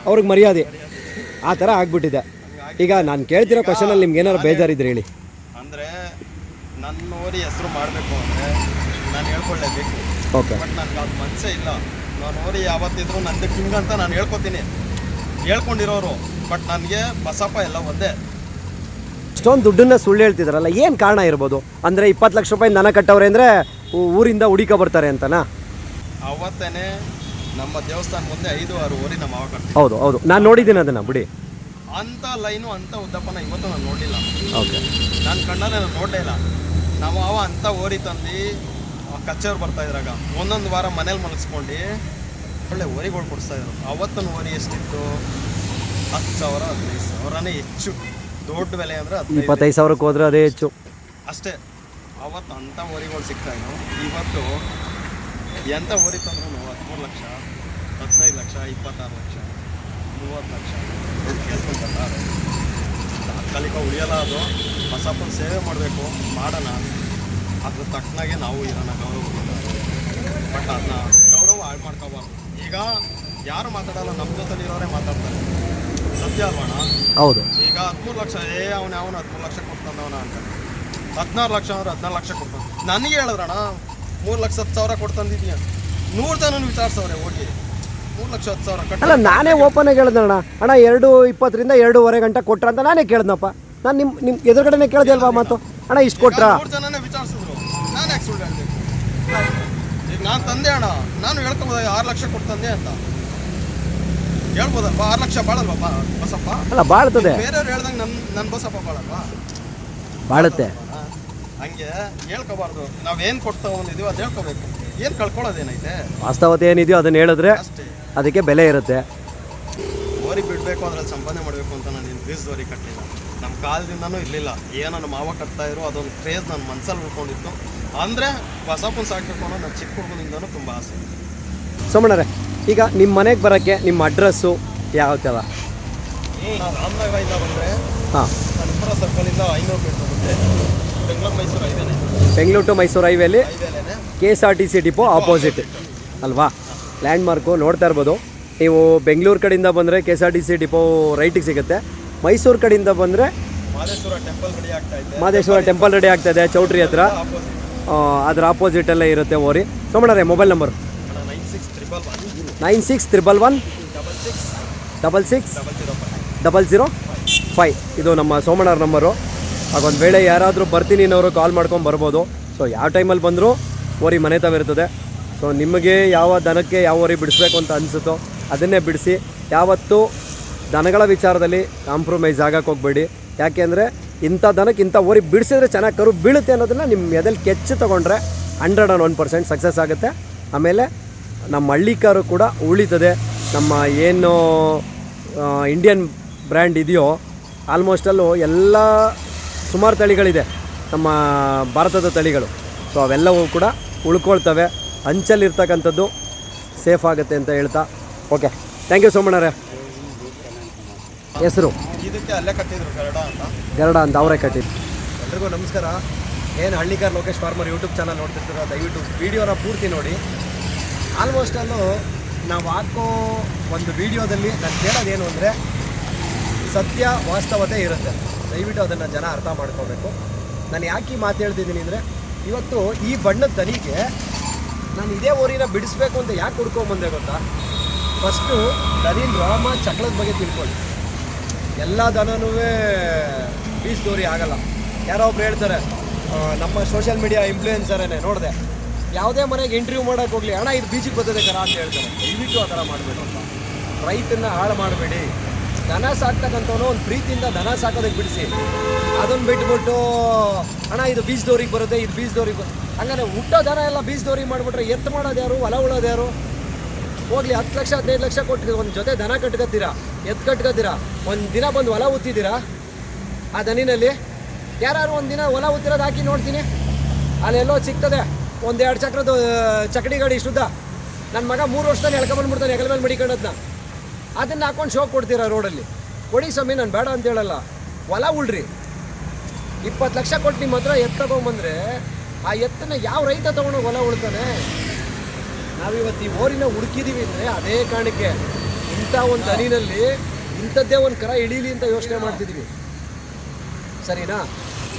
ಅವ್ರಿಗೆ ಮರ್ಯಾದೆ, ಆ ಥರ ಆಗ್ಬಿಟ್ಟಿದೆ. ಈಗ ನಾನು ಕೇಳ್ತಿರೋ ಕ್ವಶನಲ್ಲಿ ನಿಮ್ಗೆ ಏನಾದ್ರು ಬೇಜಾರಿದ್ರೆ ಹೇಳಿ. ಅಂದರೆ ನನ್ನ ಓರಿ ಹೆಸರು ಮಾಡಬೇಕು ಅಂದರೆ ನಾನು ಹೇಳ್ಕೊಳ್ಳೇಬೇಕು. ಓಕೆ, ಬಟ್ ನನಗೆ ಅದು ಮನಸ್ಸೇ ಇಲ್ಲ. ನಾನು ಓರಿ ಯಾವತ್ತಿದ್ರು ನಂದು ಕಿಂಗ್ ಅಂತ ನಾನು ಹೇಳ್ಕೊತೀನಿ, ಹೇಳ್ಕೊಂಡಿರೋರು. ಬಟ್ ನನಗೆ ಬಸಪ್ಪ ಎಲ್ಲ ಒಂದೇ. ಇಷ್ಟೊಂದು ದುಡ್ಡನ್ನ ಸುಳ್ಳು ಹೇಳ್ತಿದಾರಲ್ಲ, ಏನು ಕಾರಣ ಇರ್ಬೋದು? ಅಂದರೆ 20 ಲಕ್ಷ ರೂಪಾಯಿ ದನ ಕಟ್ಟವ್ರೆ ಅಂದರೆ ಊರಿಂದ ಹುಡುಕ ಬರ್ತಾರೆ ಅಂತನಾ? ಅವತ್ತೇ ನಮ್ಮ ದೇವಸ್ಥಾನ ಮುಂದೆ 5-6 ಓರಿ ನಮ್ಮ ಮಾವ ಕಟ್ತೀವಿ. ಹೌದು ಹೌದು, ನಾನು ನೋಡಿದ್ದೀನಿ ಅದನ್ನು ಬಿಡಿ. ಅಂಥ ಲೈನು ಅಂಥ ಉದ್ದಪ್ಪನ ಇವತ್ತು ನಾನು ನೋಡಲಿಲ್ಲ. ಓಕೆ, ನನ್ನ ಕಣ್ಣಲ್ಲಿ ನಾನು ನೋಡಲೇ ಇಲ್ಲ. ನಮ್ಮ ಮಾವ ಅಂಥ ಓರಿ ತಂದು ಕಚ್ಚೇವ್ರು ಬರ್ತಾಯಿದ್ರಾಗ ಒಂದೊಂದು ವಾರ ಮನೇಲಿ ಮಲಗಿಸ್ಕೊಂಡು ಒಳ್ಳೆ ಓರಿಗಳು ಕೊಡಿಸ್ತಾಯಿದ್ರು. ಅವತ್ತಿನ ಓರಿ ಎಷ್ಟಿತ್ತು? 10,000, 15,000ನೇ ಹೆಚ್ಚು. ದೊಡ್ಡ ಬೆಲೆ ಅಂದರೆ 25,000ಕ್ಕೆ ಹೋದ್ರೆ ಅದೇ ಹೆಚ್ಚು ಅಷ್ಟೇ. ಅವತ್ತು ಅಂಥ ಓರಿಗಳು ಸಿಗ್ತಾಯಿದ್ರು. ಇವತ್ತು ಎಂಥ ಓರಿ ತಂದ್ರೂ 13 ಲಕ್ಷ, 15 ಲಕ್ಷ, 26 ಲಕ್ಷ, 30 ಲಕ್ಷ ಕೇಳ್ಕೊಂತಾರೆ. ತಾತ್ಕಾಲಿಕ ಉಳಿಯಲ್ಲ ಅದು. ಬಸಪ್ಪನ ಸೇವೆ ಮಾಡಬೇಕು, ಮಾಡೋಣ. ಅದ್ರ ತಕ್ಕನಾಗೆ ನಾವು ಇರೋಣ, ಗೌರವದಿಂದ. ಬಟ್ ಅದನ್ನ ಗೌರವ ಹಾಳು ಮಾಡ್ಕೋಬಾರ್ದು. ಈಗ ಯಾರು ಮಾತಾಡಲ್ಲ, ನಮ್ಮ ಜೊತೆಲಿ ಇರೋರೇ ಮಾತಾಡ್ತಾರೆ. ಸತ್ಯ ಅಲ್ವಣ? ಹೌದು. ಈಗ 13 ಲಕ್ಷ ಅವನು 13 ಲಕ್ಷ ಕೊಡ್ತಾನವನ ಅಂತ. 16 ಲಕ್ಷ ಅಂದ್ರೆ 14 ಲಕ್ಷ ಕೊಡ್ತಾನೆ. ನನಗೆ ಹೇಳಿದ್ರಣ 3,10,000 ಕೊಡ್ತಂದಿದ್ದೀಯ. 100 ಜನ ವಿಚಾರಿಸವ್ರೆ ಹೋಗಿ 3,10,000 ಕಟ್ಟ. ಅಲ್ಲ, ನಾನೇ ಓಪನಾಗಿ ಹೇಳ್ದಣ್ಣ, ಅಣ್ಣ 2:20ರಿಂದ 2:15 ಗಂಟೆ ಕೊಟ್ರ ಅಂತ ನಾನೇ ಕೇಳ್ದನಪ್ಪ. ನಾನು ನಿಮ್ಮ ಎದುರುಗಡೆನೇ ಕೇಳ್ದೆ ಅಲ್ವಾ ಮಾತು? ಅಣ್ಣ ಇಷ್ಟು ಕೊಟ್ರಾ? 100 ಜನನೇ ವಿಚಾರಿಸಿದ್ರು, ನಾನು ಯಾಕೆ ಸುಳ್ಳು ಹೇಳ್ಬೇಕು? ಈಗ ನಾನು ತಂದೆ ಅಣ್ಣ, ನಾನು ಹೇಳ್ಕೊಬೋದ 6 ಲಕ್ಷ ಕೊಡ್ತಂದೆ ಅಂತ ಹೇಳ್ಬೋದಲ್ವಾ? 6 ಲಕ್ಷ ಬಾಳಲ್ವಾ ಬಸಪ್ಪ? ಅಲ್ಲ, ಬಾಳ್ತದೆ. ಬೇರೆಯವ್ರು ಹೇಳ್ದಂಗೆ ನನ್ನ ಬಸಪ್ಪ ಬಾಳಲ್ವಾ? ಬಾಳುತ್ತೆ. ಹಂಗೆ ಹೇಳ್ಕೋಬಾರ್ದು. ನಾವೇನು ಕೊಡ್ತಾ ಬಂದಿದ್ದೀವಿ ಅದು ಹೇಳ್ಕೋಬೇಕು. ಏನು ಕಳ್ಕೊಳ್ಳೋದೇನೈತೆ? ವಾಸ್ತವತೆ ಏನಿದೆಯೋ ಅದನ್ನು ಹೇಳಿದ್ರೆ ಅಷ್ಟೇ. ಅದಕ್ಕೆ ಬೆಲೆ ಇರುತ್ತೆ. ಓರಿ ಬಿಡಬೇಕು ಅಂದ್ರೆ ಸಂಪಾದನೆ ಮಾಡಬೇಕು ಅಂತ ನಾನು ಇನ್ನು ಬೀಜದೋರಿ ಕಟ್ಟಿಲ್ಲ. ನಮ್ಮ ಕಾಲದಿಂದನೂ ಇರಲಿಲ್ಲ. ಏನೋ ನಮ್ಮ ಮಾವ ಕಟ್ತಾಯಿದ್ರು, ಅದೊಂದು ಕ್ರೇಜ್ ನನ್ನ ಮನಸ್ಸಲ್ಲಿ ಉಳ್ಕೊಂಡಿತ್ತು. ಅಂದರೆ ಬಸಪ್ಪನ ಸಾಕಬೇಕು ಅನ್ನೋ ನನ್ನ ಚಿಕ್ಕ ಹುಡುಗನಿಂದನೂ ತುಂಬ ಆಸೆ. ಸೋಮಣ್ಣರೇ, ಈಗ ನಿಮ್ಮ ಮನೆಗೆ ಬರೋಕ್ಕೆ ನಿಮ್ಮ ಅಡ್ರೆಸ್ಸು ಯಾವ ಥರ? ನಾನು ರಾಮನಗರದಿಂದ ಬಂದರೆ ಹಾಂ, ಹನುಮರ ಸರ್ಕಲಿಂದ 500 ಮೀಟರ್ ಹೋಗುತ್ತೆ. ಬೆಂಗಳೂರು ಮೈಸೂರು ಹೈವೇನೆ. ಬೆಂಗಳೂರು ಟು ಮೈಸೂರು ಹೈವೇಲಿ ಹೈವೇಲೇನೆ KSRTC ಡಿಪೋ ಆಪೋಸಿಟ್ ಅಲ್ವಾ? ಲ್ಯಾಂಡ್ ಮಾರ್ಕು ನೋಡ್ತಾ ಇರ್ಬೋದು ನೀವು. ಬೆಂಗಳೂರು ಕಡೆಯಿಂದ ಬಂದರೆ KSRTC ಡಿಪೋ ರೈಟಿಗೆ ಸಿಗುತ್ತೆ. ಮೈಸೂರು ಕಡೆಯಿಂದ ಬಂದರೆ ಮಾದೇಶ್ವರ ಟೆಂಪಲ್ ರೆಡಿ ಆಗ್ತಾ ಇದೆ. ಮಾದೇಶ್ವರ ಟೆಂಪಲ್ ರೆಡಿ ಆಗ್ತಾ ಇದೆ ಚೌಟ್ರಿ ಹತ್ರ. ಅದರ ಆಪೋಸಿಟಲ್ಲೇ ಇರುತ್ತೆ ಓರಿ. ಸೋಮಣ್ಣರೇ ಮೊಬೈಲ್ ನಂಬರ್ 9611 660005 ಇದು ನಮ್ಮ ಸೋಮಣ್ಣರ ನಂಬರು. ಆಗೊಂದು ವೇಳೆ ಯಾರಾದರೂ ಬರ್ತೀನಿ ಅನ್ನೋರು ಕಾಲ್ ಮಾಡ್ಕೊಂಡು ಬರ್ಬೋದು. ಸೊ ಯಾವ ಟೈಮಲ್ಲಿ ಬಂದರೂ ಓರಿ ಮನೆ ಇರ್ತದೆ. ಸೊ ನಿಮಗೆ ಯಾವ ದನಕ್ಕೆ ಯಾವ ಓರಿ ಬಿಡಿಸ್ಬೇಕು ಅಂತ ಅನಿಸುತ್ತೋ ಅದನ್ನೇ ಬಿಡಿಸಿ. ಯಾವತ್ತೂ ದನಗಳ ವಿಚಾರದಲ್ಲಿ ಕಾಂಪ್ರಮೈಸ್ ಆಗಕ್ಕೆ ಹೋಗಬೇಡಿ. ಯಾಕೆ ಅಂದರೆ ಇಂಥ ದನಕ್ಕೆ ಇಂಥ ಓರಿ ಬಿಡಿಸಿದ್ರೆ ಚೆನ್ನಾಗಿ ಕರು ಬೀಳುತ್ತೆ ಅನ್ನೋದನ್ನು ನಿಮ್ಮ ಎದೆಲ್ಲಿ ಕೆಚ್ಚು ತೊಗೊಂಡ್ರೆ 101% ಸಕ್ಸಸ್ ಆಗುತ್ತೆ. ಆಮೇಲೆ ನಮ್ಮ ಹಳ್ಳಿ ಕಾರು ಕೂಡ ಉಳಿತದೆ. ನಮ್ಮ ಏನು ಇಂಡಿಯನ್ ಬ್ರ್ಯಾಂಡ್ ಇದೆಯೋ ಆಲ್ಮೋಸ್ಟಲ್ಲೂ ಎಲ್ಲ ಸುಮಾರು ತಳಿಗಳಿದೆ ನಮ್ಮ ಭಾರತದ ತಳಿಗಳು. ಸೊ ಅವೆಲ್ಲವೂ ಕೂಡ ಉಳ್ಕೊಳ್ತವೆ. ಅಂಚಲ್ಲಿರ್ತಕ್ಕಂಥದ್ದು ಸೇಫ್ ಆಗುತ್ತೆ ಅಂತ ಹೇಳ್ತಾ ಓಕೆ ಥ್ಯಾಂಕ್ ಯು ಸೋಮಣ್ಣರೇ. ಹೆಸರು ಇದಕ್ಕೆ ಅಲ್ಲೇ ಕಟ್ಟಿದ್ರು ಗರಡ ಅಂತ ಅವರೇ ಕಟ್ಟಿದ್ದು. ಎಲ್ರಿಗೂ ನಮಸ್ಕಾರ. ಏನು Hallikar Lokesh farmer YouTube channel ನೋಡ್ತಿರ್ತೀರ ದಯವಿಟ್ಟು ವೀಡಿಯೋನ ಪೂರ್ತಿ ನೋಡಿ. ಆಲ್ಮೋಸ್ಟಲ್ಲೂ ನಾವು ಹಾಕೋ ಒಂದು ವೀಡಿಯೋದಲ್ಲಿ ನಾನು ಕೇಳೋದೇನು ಅಂದರೆ ಸತ್ಯ ವಾಸ್ತವತೆ ಇರುತ್ತೆ. ದಯವಿಟ್ಟು ಅದನ್ನು ಜನ ಅರ್ಥ ಮಾಡ್ಕೋಬೇಕು. ನಾನು ಯಾಕೆ ಈ ಮಾತು ಹೇಳ್ತಿದ್ದೀನಿ ಅಂದರೆ ಇವತ್ತು ಈ ಬಣ್ಣದ ದನಿಗೆ ನಾನು ಇದೇ ಓರಿನ ಬಿಡಿಸ್ಬೇಕು ಅಂತ ಯಾಕೆ ಹುಡ್ಕೊಂಬಂದೆ ಗೊತ್ತಾ? ಫಸ್ಟು ದನಿನ ರಾಮ ಚಕ್ಳದ ಬಗ್ಗೆ ತಿಳ್ಕೊಳ್ಳಿ. ಎಲ್ಲ ದನನೂ ಬೀಚ್ ದೋರಿ ಆಗಲ್ಲ. ಯಾರೋ ಒಬ್ರು ಹೇಳ್ತಾರೆ, ನಮ್ಮ ಸೋಷಿಯಲ್ ಮೀಡಿಯಾ ಇನ್ಫ್ಲೂಯೆನ್ಸರೇ ನೋಡಿದೆ, ಯಾವುದೇ ಮನೆಗೆ ಇಂಟರ್ವ್ಯೂ ಮಾಡೋಕೆ ಹೋಗಲಿ, ಅಣ್ಣ ಇದು ಬೀಚಿಗೆ ಬರ್ತದೆ ಕರ ಅಂತ ಹೇಳ್ತಾರೆ. ದಯವಿಟ್ಟು ಆ ಥರ ಮಾಡಬೇಡಿ ಅಂತ. ರೈತನ್ನ ಹಾಳು ಮಾಡಬೇಡಿ. ದನ ಸಾಕ್ತಕ್ಕಂಥವನು ಒಂದು ಪ್ರೀತಿಯಿಂದ ದನ ಸಾಕೋದಕ್ಕೆ ಬಿಡಿಸಿ. ಅದನ್ನು ಬಿಟ್ಬಿಟ್ಟು ಅಣ್ಣ ಇದು ಬೀಚ್ ದೋರಿಗೆ ಬರುತ್ತೆ, ಇದು ಬೀಚ್ ದೋರಿಗೆ ಹಂಗಾರೆ ಹುಟ್ಟೋ ದನ ಎಲ್ಲ ಬೀಚ್ ದೋರಿಗೆ ಮಾಡಿಬಿಟ್ರೆ ಎತ್ತು ಮಾಡೋದು ಯಾರು, ಹೊಲ ಉಳೋದು ಯಾರು? ಹೋಗ್ಲಿ 10 ಲಕ್ಷ 15 ಲಕ್ಷ ಕೊಟ್ಟು ಒಂದು ಜೊತೆ ದನ ಕಟ್ಕೊತೀರಾ, ಎತ್ತು ಕಟ್ಕೊತೀರಾ, ಒಂದು ದಿನ ಬಂದು ಹೊಲ ಉತ್ತಿದ್ದೀರಾ ಆ ದನಿನಲ್ಲಿ? ಯಾರು ಒಂದು ದಿನ ಹೊಲ ಉತ್ತಿರೋದು ಹಾಕಿ ನೋಡ್ತೀನಿ, ಅಲ್ಲೆಲ್ಲೋ ಸಿಗ್ತದೆ ಒಂದು 2 ಚಕ್ರದ ಚಕಡಿ ಗಾಡಿ ಶುದ್ಧ. ನನ್ನ ಮಗ 3 ವರ್ಷದಲ್ಲಿ ಎಳ್ಕೊಂಬಂದ್ಬಿಡ್ತಾನೆ ಹೆಗಲ ಮೇಲೆ ಮಡಿಕೊಂಡದ್ನ. ಅದನ್ನು ಹಾಕೊಂಡು ಶೋಕ್ ಕೊಡ್ತೀರಾ ರೋಡಲ್ಲಿ? ಕೊಡಿ ಸ್ವಾಮಿ, ನಾನು ಬೇಡ ಅಂತ ಹೇಳಲ್ಲ. ಹೊಲ ಉಳ್ರಿ. 20 ಲಕ್ಷ ಕೊಟ್ಟು ನಿಮ್ಮ ಹತ್ರ ಎತ್ತು ತಗೊಂಬಂದರೆ ಆ ಎತ್ತನ್ನ ಯಾವ ರೈತ ತೊಗೊಂಡು ಹೊಲ ಉಳ್ತಾನೆ? ನಾವಿವತ್ತು ಈ ಓರಿನ ಹುಡುಕಿದ್ದೀವಿ ಅಂದರೆ ಅದೇ ಕಾರಣಕ್ಕೆ. ಇಂಥ ಒಂದು ಹನಿನಲ್ಲಿ ಇಂಥದ್ದೇ ಒಂದು ಕರ ಇಳೀಲಿ ಅಂತ ಯೋಚನೆ ಮಾಡ್ತಿದ್ವಿ, ಸರಿನಾ?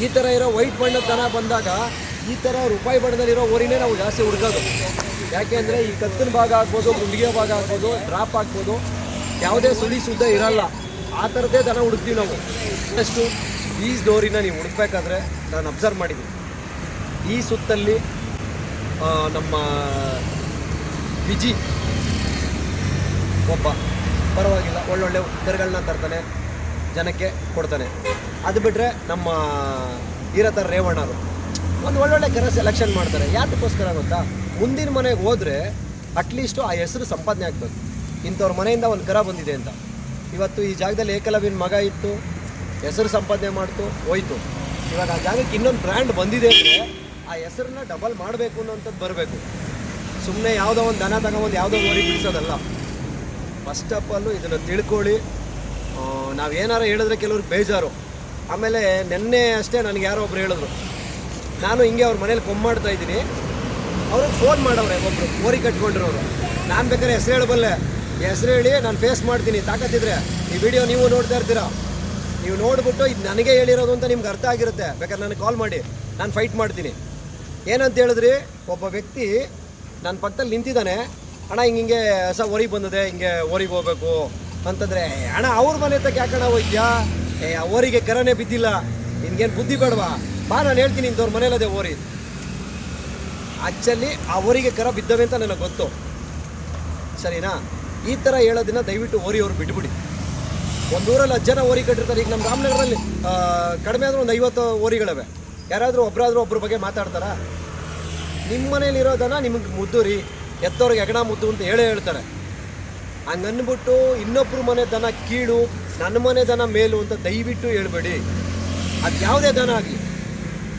ಈ ಥರ ಇರೋ ವೈಟ್ ಬಣ್ಣದ ದನ ಬಂದಾಗ ಈ ಥರ ರೂಪಾಯಿ ಬಣ್ಣದಲ್ಲಿರೋ ಓರಿನೇ ನಾವು ಜಾಸ್ತಿ ಹುಡುಕೋದು. ಯಾಕೆ ಅಂದರೆ ಈ ಕತ್ತಿನ ಭಾಗ ಆಗ್ಬೋದು, ಗುಂಡಿಗೆ ಭಾಗ ಆಗ್ಬೋದು, ಡ್ರಾಪ್ ಆಗ್ಬೋದು, ಯಾವುದೇ ಸುಳಿ ಸುದ್ದ ಇರಲ್ಲ. ಆ ಥರದ್ದೇ ದನ ಹುಡುಕ್ತೀವಿ ನಾವು. ಅಷ್ಟು ಬೀಚ್ ಡೋರಿನ ನೀವು ಹುಡುಕ್ಬೇಕಾದ್ರೆ ನಾನು ಅಬ್ಸರ್ವ್ ಮಾಡಿದ್ದೀನಿ. ಈ ಸುತ್ತಲ್ಲಿ ನಮ್ಮ ವಿಜಿ ಒಬ್ಬ ಪರವಾಗಿಲ್ಲ ಒಳ್ಳೊಳ್ಳೆ ಕರುಗಳನ್ನ ತರ್ತಾನೆ, ಜನಕ್ಕೆ ಕೊಡ್ತಾನೆ. ಅದು ಬಿಟ್ಟರೆ ನಮ್ಮ ಈರತರ ರೇವಣ್ಣರು ಒಂದು ಒಳ್ಳೊಳ್ಳೆ ಕರ ಸೆಲೆಕ್ಷನ್ ಮಾಡ್ತಾರೆ. ಯಾತಕ್ಕೋಸ್ಕರ ಗೊತ್ತಾ? ಮುಂದಿನ ಮನೆಗೆ ಹೋದರೆ ಅಟ್ಲೀಸ್ಟು ಆ ಹೆಸರು ಸಂಪಾದನೆ ಆಗ್ತದೆ. ಇಂಥವ್ರ ಮನೆಯಿಂದ ಒಂದು ಕರ ಬಂದಿದೆ ಅಂತ. ಇವತ್ತು ಈ ಜಾಗದಲ್ಲಿ ಏಕಲವ್ಯನ ಮಗ ಇತ್ತು, ಹೆಸರು ಸಂಪಾದನೆ ಮಾಡ್ತು, ಹೋಯ್ತು. ಇವಾಗ ಆ ಜಾಗಕ್ಕೆ ಇನ್ನೊಂದು ಬ್ರ್ಯಾಂಡ್ ಬಂದಿದೆ ಅಂದರೆ ಆ ಹೆಸರನ್ನ ಡಬಲ್ ಮಾಡಬೇಕು ಅನ್ನೋಂಥದ್ದು ಬರಬೇಕು. ಸುಮ್ಮನೆ ಯಾವುದೋ ಒಂದು ದನ ತಗೊಂಬಂದು ಯಾವುದೋ ಓರಿ ಬಿಡಿಸೋದಲ್ಲ. ಫಸ್ಟ್ ಆಫ್ ಆಲು ಇದನ್ನು ತಿಳ್ಕೊಳ್ಳಿ. ನಾವೇನಾರು ಹೇಳಿದ್ರೆ ಕೆಲವ್ರಿಗೆ ಬೇಜಾರು. ಆಮೇಲೆ ನೆನ್ನೆ ಅಷ್ಟೇ ನನಗೆ ಯಾರೋ ಒಬ್ರು ಹೇಳಿದ್ರು, ನಾನು ಹಿಂಗೆ ಅವ್ರ ಮನೇಲಿ ಕೊಮ್ಮಾಡ್ತಾ ಇದ್ದೀನಿ, ಅವ್ರಿಗೆ ಫೋನ್ ಮಾಡವ್ರೆ ಒಬ್ಬರು ಓರಿ ಕಟ್ಕೊಂಡಿರೋರು. ನಾನು ಬೇಕಾದ್ರೆ ಹೆಸರು ಹೇಳಬಲ್ಲೆ, ಹೆಸರು ಹೇಳಿ ನಾನು ಫೇಸ್ ಮಾಡ್ತೀನಿ. ತಾಕತ್ತಿದ್ರೆ ಈ ವಿಡಿಯೋ ನೀವು ನೋಡ್ತಾ ಇರ್ತೀರಾ, ನೀವು ನೋಡ್ಬಿಟ್ಟು ಇದು ನನಗೆ ಹೇಳಿರೋದು ಅಂತ ನಿಮ್ಗೆ ಅರ್ಥ ಆಗಿರುತ್ತೆ. ಬೇಕಾದ್ರೆ ನನಗೆ ಕಾಲ್ ಮಾಡಿ, ನಾನು ಫೈಟ್ ಮಾಡ್ತೀನಿ. ಏನಂತ ಹೇಳಿದ್ರಿ, ಒಬ್ಬ ವ್ಯಕ್ತಿ ನನ್ನ ಪಕ್ಕದಲ್ಲಿ ನಿಂತಿದ್ದಾನೆ, ಅಣ್ಣ ಹಿಂಗೆ ಹೊಸ ಓರಿಗೆ ಬಂದಿದೆ, ಹಿಂಗೆ ಓರಿಗೆ ಹೋಗ್ಬೇಕು ಅಂತಂದರೆ, ಅಣ್ಣ ಅವ್ರ ಮನೆ ತಕ್ಕ ಯಾಕಣ್ಣ ಹೋಯ್ತ್ಯಾ? ಆ ಓರಿಗೆ ಕರನೇ ಬಿದ್ದಿಲ್ಲ, ನಿನ್ಗೇನು ಬುದ್ಧಿ ಬೇಡವಾ? ಬಾ, ನಾನು ಹೇಳ್ತೀನಿ ಇಂಥವ್ರ ಮನೇಲದೆ ಓರಿ. ಆ್ಯಕ್ಚುಲಿ ಆ ಓರಿಗೆ ಕರ ಬಿದ್ದವೆ ಅಂತ ನನಗೆ ಗೊತ್ತು, ಸರಿನಾ? ಈ ಥರ ಹೇಳೋದನ್ನ ದಯವಿಟ್ಟು ಓರಿಯವ್ರು ಬಿಟ್ಬಿಡಿ. ಒಂದು ಊರಲ್ಲಿ 10 ಜನ ಓರಿ ಕಟ್ಟಿರ್ತಾರೆ. ಈಗ ನಮ್ಮ ರಾಮನಗರದಲ್ಲಿ ಕಡಿಮೆ ಆದರೂ ಒಂದು 50 ಓರಿಗಳಿವೆ. ಯಾರಾದರೂ ಒಬ್ಬರ ಬಗ್ಗೆ ಮಾತಾಡ್ತಾರಾ? ನಿಮ್ಮ ಮನೇಲಿರೋದನ್ನ ನಿಮಗೆ ಮುದ್ದು ರೀ, ಎತ್ತವ್ರಿಗೆ ಹೆಗಣ ಮುದ್ದು ಅಂತ ಹೇಳ್ತಾರೆ. ಹಂಗನ್ಬಿಟ್ಟು ಇನ್ನೊಬ್ಬರು ಮನೆ ದನ ಕೀಳು, ನನ್ನ ಮನೆ ದನ ಮೇಲು ಅಂತ ದಯವಿಟ್ಟು ಹೇಳ್ಬೇಡಿ. ಅದು ಯಾವುದೇ ದನ ಆಗಲಿ,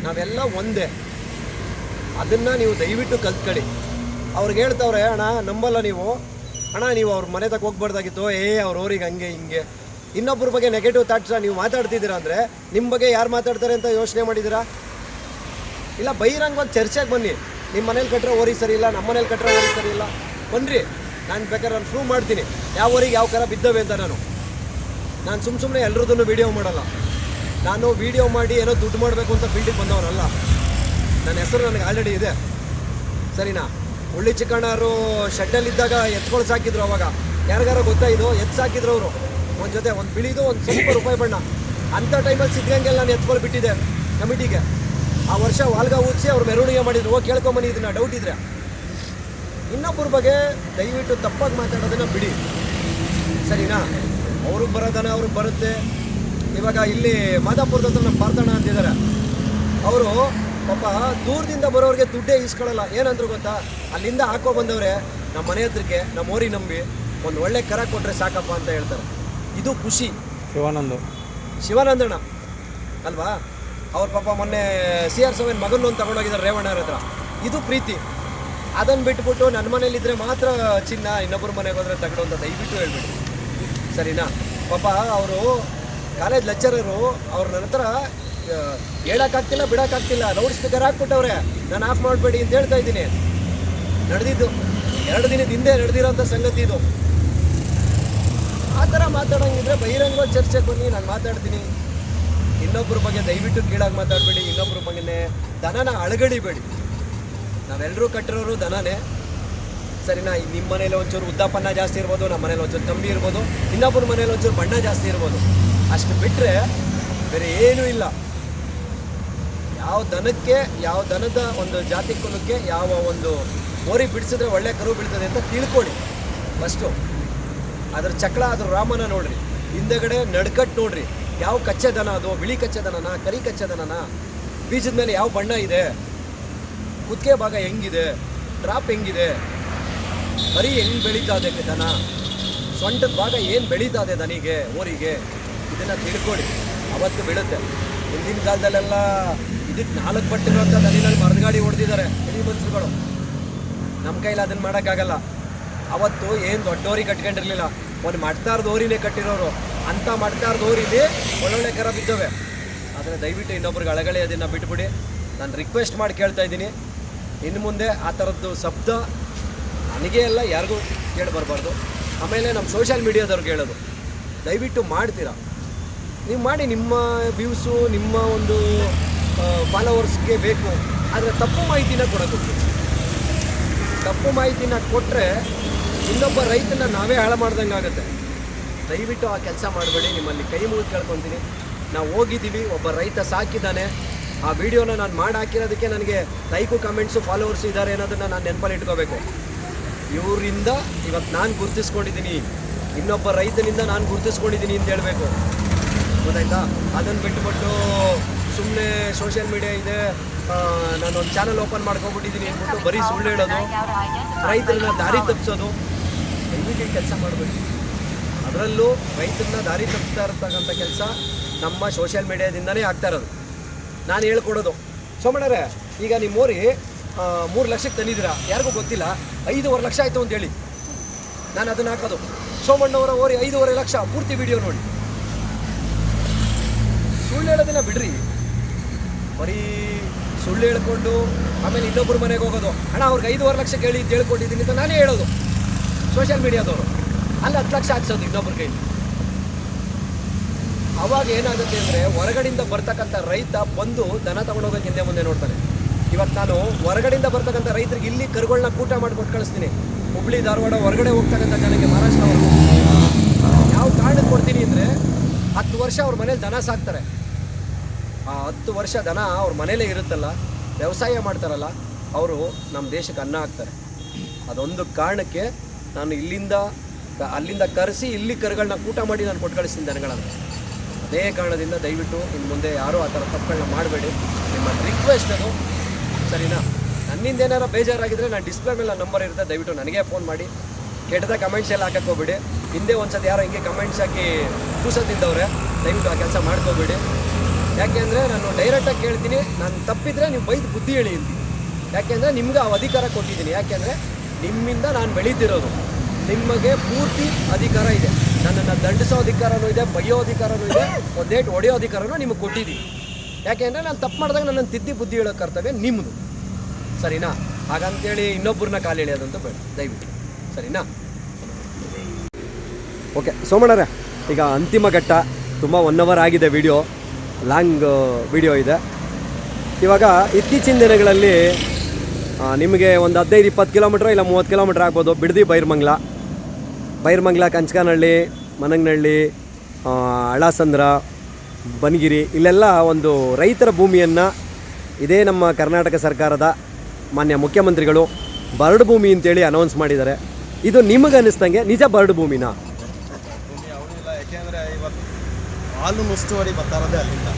ನಾವೆಲ್ಲ ಒಂದೇ. ಅದನ್ನು ನೀವು ದಯವಿಟ್ಟು ಕಲ್ತ್ಕೊಳ್ಳಿ. ಅವ್ರಿಗೆ ಹೇಳ್ತವ್ರೆ, ಅಣ್ಣ ನಂಬಲ್ಲ ನೀವು, ಅಣ್ಣ ನೀವು ಅವ್ರ ಮನೆ ತಕ್ಕ ಹೋಗ್ಬಾರ್ದಾಗಿತ್ತು, ಅವ್ರ ಊರಿಗೆ ಹಂಗೆ ಹಿಂಗೆ. ಇನ್ನೊಬ್ಬರ ಬಗ್ಗೆ ನೆಗೆಟಿವ್ ಥಾಟ್ಸ್ ನೀವು ಮಾತಾಡ್ತಿದ್ದೀರಾ ಅಂದರೆ ನಿಮ್ಮ ಬಗ್ಗೆ ಯಾರು ಮಾತಾಡ್ತಾರೆ ಅಂತ ಯೋಚನೆ ಮಾಡಿದ್ದೀರಾ? ಇಲ್ಲ ಬಹಿರಂಗವಾಗಿ ಚರ್ಚೆಗೆ ಬನ್ನಿ. ನಿಮ್ಮ ಮನೇಲಿ ಕಟ್ಟರೆ ಓರಿ ಸರಿ ಇಲ್ಲ, ನಮ್ಮ ಮನೇಲಿ ಕಟ್ಟರೆ ಓರಿ ಸರಿ ಇಲ್ಲ, ಬನ್ನಿರಿ. ನಾನು ಬೇಕಾದ್ರೆ ನಾನು ಪ್ರೂವ್ ಮಾಡ್ತೀನಿ ಯಾವ ಊರಿಗೆ ಯಾವ ಕರ ಬಿದ್ದವೆ ಅಂತ. ನಾನು ಸುಮ್ಮನೆ ಎಲ್ಲರದನ್ನು ವೀಡಿಯೋ ಮಾಡಲ್ಲ. ನಾನು ವೀಡಿಯೋ ಮಾಡಿ ಏನೋ ದುಡ್ಡು ಮಾಡಬೇಕು ಅಂತ ಫೀಲ್ಡಿಗೆ ಬಂದವನಲ್ಲ. ನನ್ನ ಹೆಸರು ನನಗೆ ಆಲ್ರೆಡಿ ಇದೆ, ಸರಿನಾ? ಉಳ್ಳಿ ಚಿಕ್ಕಣ್ಣವರು ಶೆಡ್ಡಲ್ಲಿದ್ದಾಗ ಎತ್ಕೊಂಡು ಸಾಕಿದ್ರು. ಅವಾಗ ಯಾರಿಗಾರ ಗೊತ್ತಾಯಿತು ಎತ್ತು ಸಾಕಿದ್ರು ಅವರು, ಒಂದು ಜೊತೆ ಒಂದು ಬಿಳಿದು ಒಂದು ಸ್ವಲ್ಪ ರೂಪಾಯಿ ಬಣ್ಣ. ಅಂಥ ಟೈಮಲ್ಲಿ ಸಿದ್ಧಗಂಗೆಲ್ಲ ನಾನು ಎತ್ಕೊಂಡು ಬಿಟ್ಟಿದ್ದೆ ಕಮಿಟಿಗೆ. ಆ ವರ್ಷ ವಾಲ್ಗ ಊದಿಸಿ ಅವ್ರು ಮೆರವಣಿಗೆ ಮಾಡಿದ್ರು. ಹೋಗಿ ಕೇಳ್ಕೊಂಬನಿ, ಇದನ್ನ ಡೌಟ್ ಇದ್ರೆ. ಇನ್ನೊಬ್ಬರ ಬಗ್ಗೆ ದಯವಿಟ್ಟು ತಪ್ಪಾಗಿ ಮಾತಾಡೋದನ್ನ ಬಿಡಿ, ಸರಿನಾ? ಅವ್ರಿಗೆ ಬರೋದನ್ನ ಅವ್ರಿಗೆ ಬರುತ್ತೆ. ಇವಾಗ ಇಲ್ಲಿ ಮಾದಾಪುರದ ಹತ್ರ ನಮ್ಮ ಪಾರ್ಥಣ್ಣ ಅಂತಿದ್ದಾರೆ. ಅವರು ಪಾಪ ದೂರದಿಂದ ಬರೋರಿಗೆ ದುಡ್ಡೇ ಇಸ್ಕೊಳ್ಳಲ್ಲ. ಏನಂದ್ರು ಗೊತ್ತಾ? ಅಲ್ಲಿಂದ ಹಾಕೋ ಬಂದವ್ರೆ ನಮ್ಮ ಮನೆ ಹತ್ರಕ್ಕೆ ನಮ್ಮ ಓರಿ ನಂಬಿ ಒಂದು ಒಳ್ಳೆ ಕರ ಕೊಟ್ಟರೆ ಸಾಕಪ್ಪ ಅಂತ ಹೇಳ್ತಾರೆ. ಇದು ಖುಷಿ. ಶಿವಾನಂದಣ್ಣ ಅಲ್ವಾ? ಅವ್ರ ಪಾಪ ಮೊನ್ನೆ CR7 ಮಗನೊಂದು ತಗೊಂಡೋಗಿದ್ದಾರೆ ರೇವಣ್ಣವ್ರ ಹತ್ರ. ಇದು ಪ್ರೀತಿ. ಅದನ್ನು ಬಿಟ್ಬಿಟ್ಟು ನನ್ನ ಮನೇಲಿದ್ದರೆ ಮಾತ್ರ ಚಿನ್ನ, ಇನ್ನೊಬ್ಬರ ಮನೆಗೆ ಹೋದರೆ ತಗೊಂಡು ಅಂತ ದಯವಿಟ್ಟು ಹೇಳ್ಬಿಡಿ, ಸರಿನಾ? ಪಾಪ ಅವರು ಕಾಲೇಜ್ ಲೆಕ್ಚರರು, ಅವ್ರು ನನ್ನ ಹತ್ರ ಹೇಳೋಕ್ಕಾಗ್ತಿಲ್ಲ ಬಿಡೋಕ್ಕಾಗ್ತಿಲ್ಲ, ಲೌಡ್ ಸ್ಪೀಕರ್ ಹಾಕ್ಬಿಟ್ಟವ್ರೆ. ನಾನು ಆಫ್ ಮಾಡಬೇಡಿ ಅಂತ ಹೇಳ್ತಾ ಇದ್ದೀನಿ. ನಡೆದಿದ್ದು 2 ದಿನದ ಹಿಂದೆ ನಡೆದಿರೋಂಥ ಸಂಗತಿ ಇದು. ಆ ಥರ ಮಾತಾಡೋಂಗಿದ್ರೆ ಬಹಿರಂಗವಾಗಿ ಚರ್ಚೆಗೆ ಬನ್ನಿ, ನಾನು ಮಾತಾಡ್ತೀನಿ. ಇನ್ನೊಬ್ಬರ ಬಗ್ಗೆ ದಯವಿಟ್ಟು ಕೀಳಾಗಿ ಮಾತಾಡಬೇಡಿ. ಇನ್ನೊಬ್ಬರ ಬಗ್ಗೆನೇ ದನನ ಅಳಗಡಿಬೇಡಿ. ನಾವೆಲ್ಲರೂ ಕಟ್ಟಿರೋರು ದನನೇ, ಸರಿನಾ? ನಿಮ್ಮ ಮನೇಲಿ ಒಂಚೂರು ಉದ್ದಾಪನ್ನ ಜಾಸ್ತಿ ಇರ್ಬೋದು, ನಮ್ಮ ಮನೇಲಿ ಒಂಚೂರು ಕಮ್ಮಿ ಇರ್ಬೋದು, ಇನ್ನೊಬ್ಬರ ಮನೇಲಿ ಒಂಚೂರು ಬಣ್ಣ ಜಾಸ್ತಿ ಇರ್ಬೋದು. ಅಷ್ಟು ಬಿಟ್ಟರೆ ಬೇರೆ ಏನೂ ಇಲ್ಲ. ಯಾವ ದನಕ್ಕೆ, ಯಾವ ದನದ ಒಂದು ಜಾತಿ ಕುಲಕ್ಕೆ ಯಾವ ಒಂದು ಓರಿ ಬಿಡಿಸಿದ್ರೆ ಒಳ್ಳೆ ಕರು ಬೀಳ್ತದೆ ಅಂತ ತಿಳ್ಕೊಳ್ಳಿ ಫಸ್ಟು. ಅದ್ರ ಚಕ್ರ, ಅದ್ರ ರಾಮನ ನೋಡ್ರಿ, ಹಿಂದೆಗಡೆ ನಡ್ಕಟ್ಟು ನೋಡ್ರಿ. ಯಾವ ಕಚ್ಚೆ ದನ ಅದು? ಬಿಳಿ ಕಚ್ಚೆ ದನನ, ಕರಿ ಕಚ್ಚೆ ದನನ? ಬೀಜದ ಮೇಲೆ ಯಾವ ಬಣ್ಣ ಇದೆ? ಕುತ್ತಿಗೆ ಭಾಗ ಹೆಂಗಿದೆ? ಡ್ರಾಪ್ ಹೆಂಗಿದೆ? ಬರೀ ಹೆಂಗೆ ಬೆಳೀತಾ ಇದೆ ದನ? ಸೊಂಟದ ಭಾಗ ಏನು ಬೆಳೀತಾ ಇದೆ ದನಿಗೆ, ಓರಿಗೆ? ಇದನ್ನು ತಿಳ್ಕೊಳ್ಳಿ, ಅವತ್ತು ಬೀಳುತ್ತೆ. ಹಿಂದಿನ ಕಾಲದಲ್ಲೆಲ್ಲ ಇದಕ್ಕೆ 4 ಪಟ್ಟಿರುವಂಥ ದನಿನಲ್ಲಿ ಮರದಗಾಡಿ ಹೊಡೆದಿದ್ದಾರೆ ಹಿರಿ ಮನುಷ್ಯರುಗಳು. ನಮ್ಮ ಕೈಲಿ ಅದನ್ನು ಮಾಡೋಕ್ಕಾಗಲ್ಲ. ಅವತ್ತು ಏನು ದೊಡ್ಡೋರಿ ಕಟ್ಕೊಂಡಿರಲಿಲ್ಲ, ಒಂದು ಮಡ್ತಾರ್ದು ಓರಿನೇ ಕಟ್ಟಿರೋರು. ಅಂಥ ಮಡ್ತಾರ್ದು ಓರಿಲಿ ಒಳ್ಳೊಳ್ಳೆ ಕರ ಬಿದ್ದವೆ. ಆದರೆ ದಯವಿಟ್ಟು ಇನ್ನೊಬ್ರಿಗೆ ಅಳಗಳಿ ಅದನ್ನು ಬಿಟ್ಬಿಡಿ. ನಾನು ರಿಕ್ವೆಸ್ಟ್ ಮಾಡಿ ಕೇಳ್ತಾ ಇದ್ದೀನಿ, ಇನ್ನು ಮುಂದೆ ಆ ಥರದ್ದು ಶಬ್ದ ನನಗೇ ಎಲ್ಲ ಯಾರಿಗೂ ಕೇಳಿ ಬರಬಾರ್ದು. ಆಮೇಲೆ ನಮ್ಮ ಸೋಷಿಯಲ್ ಮೀಡಿಯಾದವ್ರಿಗೆ ಹೇಳೋದು, ದಯವಿಟ್ಟು ಮಾಡ್ತೀರಾ ನೀವು ಮಾಡಿ, ನಿಮ್ಮ ವ್ಯೂಸು ನಿಮ್ಮ ಒಂದು ಫಾಲೋವರ್ಸ್ಗೆ ಬೇಕು. ಆದರೆ ತಪ್ಪು ಮಾಹಿತಿನ ಕೊಡೋದು. ತಪ್ಪು ಮಾಹಿತಿನ ಕೊಟ್ಟರೆ ಇನ್ನೊಬ್ಬ ರೈತನ ನಾವೇ ಹಾಳು ಮಾಡ್ದಂಗೆ ಆಗುತ್ತೆ. ದಯವಿಟ್ಟು ಆ ಕೆಲಸ ಮಾಡಬೇಡಿ. ನಿಮ್ಮಲ್ಲಿ ಕೈ ಮುಗಿದು ಕೇಳ್ಕೊತೀನಿ. ನಾವು ಹೋಗಿದ್ದೀವಿ, ಒಬ್ಬ ರೈತ ಸಾಕಿದ್ದಾನೆ. ಆ ವಿಡಿಯೋನ ನಾನು ಮಾಡಿ ಹಾಕಿರೋದಕ್ಕೆ ನನಗೆ ಲೈಕು ಕಮೆಂಟ್ಸು ಫಾಲೋವರ್ಸ್ ಇದ್ದಾರೆ ಅನ್ನೋದನ್ನು ನಾನು ನೆನಪಲ್ಲಿ ಇಟ್ಕೋಬೇಕು. ಇವರಿಂದ ಇವತ್ತು ನಾನು ಗುರುತಿಸ್ಕೊಂಡಿದ್ದೀನಿ, ಇನ್ನೊಬ್ಬ ರೈತನಿಂದ ನಾನು ಗುರುತಿಸ್ಕೊಂಡಿದ್ದೀನಿ ಅಂತ ಹೇಳಬೇಕು, ಗೊತ್ತಾಯ್ತಾ? ಅದನ್ನು ಬಿಟ್ಟುಬಿಟ್ಟು ಸುಮ್ಮನೆ ಸೋಷಿಯಲ್ ಮೀಡಿಯಾ ಇದೆ, ನಾನೊಂದು ಚಾನಲ್ ಓಪನ್ ಮಾಡ್ಕೊಬಿಟ್ಟಿದ್ದೀನಿ ಅಂದ್ಬಿಟ್ಟು ಬರೀ ಸುಳ್ಳು ಹೇಳೋದು, ರೈತರನ್ನ ದಾರಿ ತಪ್ಪಿಸೋದು, ದಯವಿಟ್ಟು ಕೆಲಸ ಮಾಡಬೇಕು. ಅದರಲ್ಲೂ ರೈತರನ್ನ ದಾರಿ ತಪ್ಪಿಸ್ತಾ ಇರ್ತಕ್ಕಂಥ ಕೆಲಸ ನಮ್ಮ ಸೋಷಿಯಲ್ ಮೀಡಿಯಾದಿಂದನೇ ಆಗ್ತಾ ಇರೋದು. ನಾನು ಹೇಳ್ಕೊಡೋದು, ಸೋಮಣ್ಣರೇ ಈಗ ನಿಮ್ಮ ಓರಿ 3 ಲಕ್ಷಕ್ಕೆ ತಂದಿದ್ದೀರಾ, ಯಾರಿಗೂ ಗೊತ್ತಿಲ್ಲ, 5.5 ಲಕ್ಷ ಆಯಿತು ಅಂತೇಳಿ ನಾನು ಅದನ್ನು ಹಾಕೋದು. ಸೋಮಣ್ಣವರ ಓರಿ 5.5 ಲಕ್ಷ, ಪೂರ್ತಿ ವಿಡಿಯೋ ನೋಡಿ. ಸುಳ್ಳು ಹೇಳೋದನ್ನ ಬಿಡ್ರಿ. ಬರೀ ಸುಳ್ಳು ಹೇಳ್ಕೊಂಡು ಆಮೇಲೆ ಇನ್ನೊಬ್ಬರ ಮನೆಗೆ ಹೋಗೋದು, ಅಣ್ಣ ಅವ್ರಿಗೆ 5.5 ಲಕ್ಷ ಕೇಳಿ ಅಂತ ಹೇಳ್ಕೊಟ್ಟಿದ್ದೀನಿ ಅಂತ ನಾನೇ ಹೇಳೋದು ಸೋಷಿಯಲ್ ಮೀಡಿಯಾದವರು. ಅಲ್ಲಿ 10 ಲಕ್ಷ ಹಾಕ್ಸೋದು ಇನ್ನೊಬ್ಬರ ಕೈಲಿ. ಅವಾಗ ಏನಾಗುತ್ತೆ ಅಂದರೆ ಹೊರಗಡೆಯಿಂದ ಬರ್ತಕ್ಕಂಥ ರೈತ ಬಂದು ದನ ತೊಗೊಂಡೋಗೋಕೆ ಹಿಂದೆ ಮುಂದೆ ನೋಡ್ತಾನೆ. ಇವತ್ತು ನಾನು ಹೊರಗಡೆಯಿಂದ ಬರ್ತಕ್ಕಂಥ ರೈತರಿಗೆ ಇಲ್ಲಿ ಕರುಗಳನ್ನ ಕೂಟ ಮಾಡಿಕೊಟ್ಟು ಕಳಿಸ್ತೀನಿ. ಹುಬ್ಳಿ ಧಾರವಾಡ ಹೊರಗಡೆ ಹೋಗ್ತಕ್ಕಂಥ ಜನಕ್ಕೆ, ಮಹಾರಾಷ್ಟ್ರ ಅವರು ಯಾವ ಕಾರಣಕ್ಕೆ ಕೊಡ್ತೀನಿ ಅಂದರೆ 10 ವರ್ಷ ಅವ್ರ ಮನೇಲಿ ದನ ಸಾಕ್ತಾರೆ. ಆ 10 ವರ್ಷ ದನ ಅವ್ರ ಮನೇಲೇ ಇರುತ್ತಲ್ಲ, ವ್ಯವಸಾಯ ಮಾಡ್ತಾರಲ್ಲ, ಅವರು ನಮ್ಮ ದೇಶಕ್ಕೆ ಅನ್ನ ಹಾಕ್ತಾರೆ. ಅದೊಂದು ಕಾರಣಕ್ಕೆ ನಾನು ಅಲ್ಲಿಂದ ಕರೆಸಿ ಇಲ್ಲಿ ಕರುಗಳನ್ನ ಕೂಟ ಮಾಡಿ ನಾನು ಕೊಟ್ಟು ಕಳಿಸ್ತೀನಿ ದನಗಳನ್ನು. ಅದೇ ಕಾರಣದಿಂದ ದಯವಿಟ್ಟು ಇನ್ನು ಮುಂದೆ ಯಾರೂ ಆ ಥರ ತಪ್ಪುಗಳನ್ನ ಮಾಡಬೇಡಿ. ನಿಮ್ಮ ರಿಕ್ವೆಸ್ಟ್ ಅದು, ಸರಿನಾ? ನನ್ನಿಂದ ಏನಾರು ಬೇಜಾರಾಗಿದ್ದರೆ ನಾನು ಡಿಸ್ಪ್ಲೇ ಮೇಲೆ ನಂಬರ್ ಇರುತ್ತೆ, ದಯವಿಟ್ಟು ನನಗೆ ಫೋನ್ ಮಾಡಿ. ಕೆಟ್ಟದ ಕಮೆಂಟ್ಸ್ ಎಲ್ಲ ಹಾಕಕ್ಕೆ ಹೋಗ್ಬೇಡಿ. ಹಿಂದೆ ಒಂದ್ಸತಿ ಯಾರೋ ಹಿಂಗೆ ಕಮೆಂಟ್ಸ್ ಹಾಕಿ ಕೂಸತ್ತಿದ್ದವ್ರೆ, ದಯವಿಟ್ಟು ಆ ಕೆಲಸ ಮಾಡ್ಕೋಬೇಡಿ. ಯಾಕೆಂದರೆ ನಾನು ಡೈರೆಕ್ಟಾಗಿ ಕೇಳ್ತೀನಿ, ನಾನು ತಪ್ಪಿದರೆ ನೀವು ಬೈದು ಬುದ್ಧಿ ಹೇಳಿ ಅಂತೀನಿ. ಯಾಕೆಂದರೆ ನಿಮ್ಗೆ ಆ ಅಧಿಕಾರ ಕೊಟ್ಟಿದ್ದೀನಿ. ಯಾಕೆಂದರೆ ನಿಮ್ಮಿಂದ ನಾನು ಬೆಳೀತಿರೋದು, ನಿಮಗೆ ಪೂರ್ತಿ ಅಧಿಕಾರ ಇದೆ. ನನ್ನನ್ನು ದಂಡಿಸೋ ಅಧಿಕಾರನೂ ಇದೆ, ಬೈಯೋ ಅಧಿಕಾರನೂ ಇದೆ, ಒಂದೇಟು ಹೊಡೆಯೋ ಅಧಿಕಾರನೂ ನಿಮಗೆ ಕೊಟ್ಟಿದ್ದೀನಿ. ಯಾಕೆ ಅಂದರೆ ನಾನು ತಪ್ಪು ಮಾಡಿದಾಗ ನನ್ನನ್ನು ತಿದ್ದಿ ಬುದ್ಧಿ ಹೇಳೋ ಕರ್ತವ್ಯ ನಿಮ್ಮದು, ಸರಿನಾ? ಹಾಗಂತೇಳಿ ಇನ್ನೊಬ್ಬರನ್ನ ಕಾಲು ಎಳೆಯೋದಂತೂ ಬೇಡ ದಯವಿಟ್ಟು, ಸರಿನಾ? ಓಕೆ ಸೋಮಣ್ಣರೇ, ಈಗ ಅಂತಿಮ ಘಟ್ಟ. ತುಂಬ 1 ಅವರ್ ಆಗಿದೆ ವಿಡಿಯೋ, ಲಾಂಗ್ ವಿಡಿಯೋ ಇದೆ. ಇವಾಗ ಇತ್ತೀಚಿನ ದಿನಗಳಲ್ಲಿ ನಿಮಗೆ ಒಂದು 15-20 ಕಿಲೋಮೀಟ್ರ್ ಇಲ್ಲ 30 ಕಿಲೋಮೀಟ್ರ್ ಆಗ್ಬೋದು ಬಿಡದಿ ಬೈರ್ಮಂಗ್ಲ, ಕಂಚಕಾನಹಳ್ಳಿ, ಮನಗನಹಳ್ಳಿ, ಅಳಸಂದ್ರ, ಬನಗಿರಿ, ಇಲ್ಲೆಲ್ಲ ಒಂದು ರೈತರ ಭೂಮಿಯನ್ನು ಇದೇ ನಮ್ಮ ಕರ್ನಾಟಕ ಸರ್ಕಾರದ ಮಾನ್ಯ ಮುಖ್ಯಮಂತ್ರಿಗಳು ಬರಡು ಭೂಮಿ ಅಂತೇಳಿ ಅನೌನ್ಸ್ ಮಾಡಿದ್ದಾರೆ. ಇದು ನಿಮಗೆ ಅನ್ನಿಸ್ದಂಗೆ ನಿಜ ಬರಡು ಭೂಮಿನಾ? ಭೂಮಿ ಯಾವುದೂ ಇಲ್ಲ. ಯಾಕೆಂದರೆ ಇವತ್ತು ಹಾಲು ಉಸ್ತುವಾರಿ ಬರ್ತಾ ಇರೋದೇ ಅಲ್ಲಿಂದ.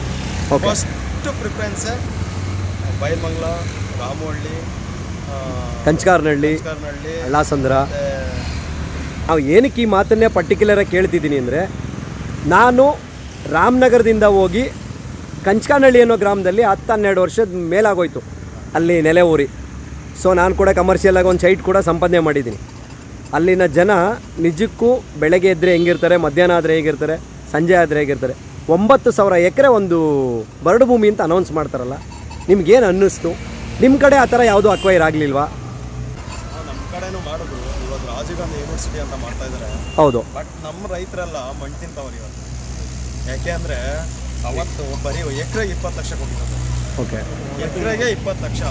ಫಸ್ಟ್ ಪ್ರಿಫರೆನ್ಸೇ ಬೈರ್ಮಂಗ್ಲ, ರಾಮಹಳ್ಳಿ, ಕಂಚಕಾನಹಳ್ಳಿ, ಅಳಸಂದ್ರ. ನಾವು ಏನಕ್ಕೆ ಈ ಮಾತನ್ನೇ ಪರ್ಟಿಕ್ಯುಲರಾಗಿ ಕೇಳ್ತಿದ್ದೀನಿ ಅಂದರೆ, ನಾನು ರಾಮನಗರದಿಂದ ಹೋಗಿ ಕಂಚಕಾನಹಳ್ಳಿ ಅನ್ನೋ ಗ್ರಾಮದಲ್ಲಿ 10-12 ವರ್ಷದ ಮೇಲಾಗೋಯ್ತು ಅಲ್ಲಿ ನೆಲೆ ಊರಿ. ಸೊ ನಾನು ಕೂಡ ಕಮರ್ಷಿಯಲಾಗಿ ಒಂದು ಸೈಟ್ ಕೂಡ ಸಂಪಾದನೆ ಮಾಡಿದ್ದೀನಿ. ಅಲ್ಲಿನ ಜನ ನಿಜಕ್ಕೂ ಬೆಳಗ್ಗೆ ಎದ್ದರೆ ಹೆಂಗಿರ್ತಾರೆ, ಮಧ್ಯಾಹ್ನ ಆದರೆ ಹೇಗಿರ್ತಾರೆ, ಸಂಜೆ ಆದರೆ ಹೇಗಿರ್ತಾರೆ. 9,000 ಎಕರೆ ಒಂದು ಬರಡು ಭೂಮಿ ಅಂತ ಅನೌನ್ಸ್ ಮಾಡ್ತಾರಲ್ಲ, ನಿಮ್ಗೇನು ಅನ್ನಿಸ್ತು? ನಿಮ್ಮ ಕಡೆ ಆ ಥರ ಯಾವುದೂ ಅಕ್ವೈರ್ ಆಗಲಿಲ್ವಾ? ನಮ್ಮ ಕಡೆನೂ ಮಾಡೋದು. ಇವತ್ತು ರಾಜೀವ್ ಗಾಂಧಿ ಯೂನಿವರ್ಸಿಟಿ ಅಂತ ಮಾಡ್ತಾ ಇದ್ದಾರೆ. ಹೌದು. ಬಟ್ ನಮ್ಮ ರೈತರೆಲ್ಲ ಮಣ್ಣು ತಿಂತವ್ರು ಇವತ್ತು. ಯಾಕೆ ಅಂದರೆ ಅವತ್ತು ಬರೀ ಎಕರೆಗೆ 20 ಲಕ್ಷ ಕೊಟ್ಟಿರೋದು. ಓಕೆ, ಎಕರೆಗೆ 20 ಲಕ್ಷ.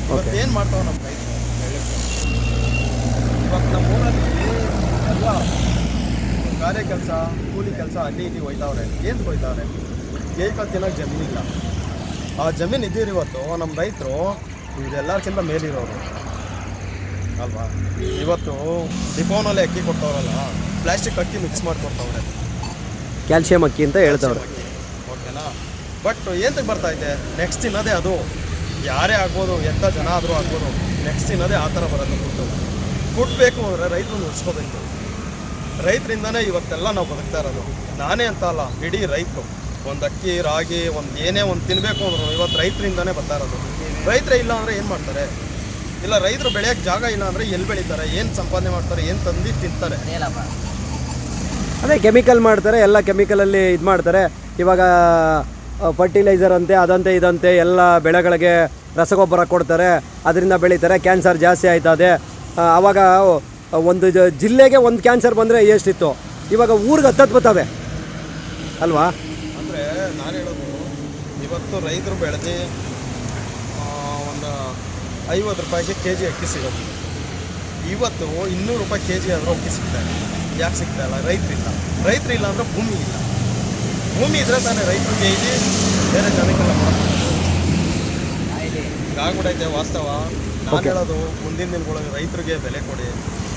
ಇವತ್ತು ಏನು ಮಾಡ್ತಾವೆ ನಮ್ಮ ರೈತರು? ಇವತ್ತು ನಮ್ಮ ಊರಲ್ಲಿ ಎಲ್ಲ ಕಾರ್ಯ ಕೆಲಸ, ಕೂಲಿ ಕೆಲಸ ಅಲ್ಲಿ ಇಲ್ಲಿ ಹೋಯ್ತಾವ್ರೆ. ಏನು ಹೋಯ್ತಾವ್ರೆ? ತಿನ್ನೋಕೆ ಜಮೀನಿಲ್ಲ. ಆ ಜಮೀನು ಇದ್ದೀರಿ ಇವತ್ತು ನಮ್ಮ ರೈತರು ಇದೆಲ್ಲಕ್ಕಿಂತ ಮೇಲಿರೋರು ಅಲ್ವಾ? ಇವತ್ತು ಡಿಪೋನಲ್ಲಿ ಅಕ್ಕಿ ಕೊಡ್ತಾವ್ರಲ್ಲ, ಪ್ಲಾಸ್ಟಿಕ್ ಅಕ್ಕಿ ಮಿಕ್ಸ್ ಮಾಡಿಕೊಡ್ತಾವ್ರೆ, ಕ್ಯಾಲ್ಸಿಯಂ ಅಕ್ಕಿ ಅಂತ ಹೇಳ್ತಾವ್ರೆ. ಓಕೆನಾ? ಬಟ್ ಏನಕ್ಕೆ ಬರ್ತೈತೆ? ನೆಕ್ಸ್ಟ್ ತಿನ್ನೋದೇ ಅದು. ಯಾರೇ ಆಗ್ಬೋದು, ಎಂಥ ಜನ ಆದರೂ ಆಗ್ಬೋದು, ನೆಕ್ಸ್ಟ್ ತಿನ್ನೋದೇ ಆ ಥರ ಬರೋದು. ಫುಡ್ ಬೇಕು ಅಂದರೆ ರೈತರು ಉಳಿಸ್ಕೋಬೇಕು. ರೈತರಿಂದನೇ ಇವತ್ತೆಲ್ಲ ನಾವು ಬದುಕ್ತಾ ಇರೋದು. ನಾನೇ ಅಂತ ಅಲ್ಲ, ಇಡೀ ರೈತರು. ಒಂದು ಅಕ್ಕಿ, ರಾಗಿ, ಒಂದು ಏನೇ ಒಂದು ತಿನ್ನಬೇಕು ಅಂದರು ಇವತ್ತು ರೈತರಿಂದನೇ ಬರ್ತಾ ಇರೋದು. ರೈತರೇ ಇಲ್ಲ ಅಂದರೆ ಏನು ಮಾಡ್ತಾರೆ? ಇಲ್ಲ ರೈತರು ಬೆಳೆಯೋಕ್ಕೆ ಜಾಗ ಇಲ್ಲ ಅಂದರೆ ಎಲ್ಲಿ ಬೆಳೀತಾರೆ? ಏನು ಸಂಪಾದನೆ ಮಾಡ್ತಾರೆ? ಏನು ತಂದು ತಿಂತಾರೆ? ಅದೇ ಕೆಮಿಕಲ್ ಮಾಡ್ತಾರೆ, ಎಲ್ಲ ಕೆಮಿಕಲಲ್ಲಿ ಇದು ಮಾಡ್ತಾರೆ. ಇವಾಗ ಫರ್ಟಿಲೈಸರ್ ಅಂತೆ, ಅದಂತೆ ಇದಂತೆ ಎಲ್ಲ ಬೆಳೆಗಳಿಗೆ ರಸಗೊಬ್ಬರ ಕೊಡ್ತಾರೆ, ಅದರಿಂದ ಬೆಳೀತಾರೆ. ಕ್ಯಾನ್ಸರ್ ಜಾಸ್ತಿ ಆಯ್ತದೆ. ಆವಾಗ ಒಂದು ಜಿಲ್ಲೆಗೆ ಒಂದು ಕ್ಯಾನ್ಸರ್ ಬಂದರೆ ಎಷ್ಟಿತ್ತು, ಇವಾಗ ಊರಿಗೆ 10 ಬರ್ತವೆ ಅಲ್ವಾ? ಅಂದರೆ ನಾನು ಹೇಳೋದು, ಇವತ್ತು ರೈತರು ಬೆಳೆದು ಒಂದು 50 ರೂಪಾಯಿಗೆ ಕೆಜಿ ಅಕ್ಕಿ ಸಿಗೋದು. ಇವತ್ತು 200 ರೂಪಾಯಿ ಕೆಜಿ ಆದರೂ ಅಕ್ಕಿ ಸಿಗ್ತಾಯಿಲ್ಲ. ಯಾಕೆ ಸಿಗ್ತಾಯಿಲ್ಲ? ರೈತರಿಲ್ಲ. ರೈತರಿಲ್ಲ ಅಂದರೆ ಭೂಮಿ ಇಲ್ಲ. ಭೂಮಿ ಇದ್ರೆ ತಾನೇ ರೈತರಿಗೆ ಇಲ್ಲಿ ಬೇರೆ ಜನಕ್ಕೆಲ್ಲ ಮಾಡ್ಬೋದು. ಆಗ್ಬಿಡೈತೆ ವಾಸ್ತವ. ನಾನು ಹೇಳೋದು, ಮುಂದಿನ ದಿನಗಳಲ್ಲಿ ರೈತರಿಗೆ ಬೆಲೆ ಕೊಡಿ.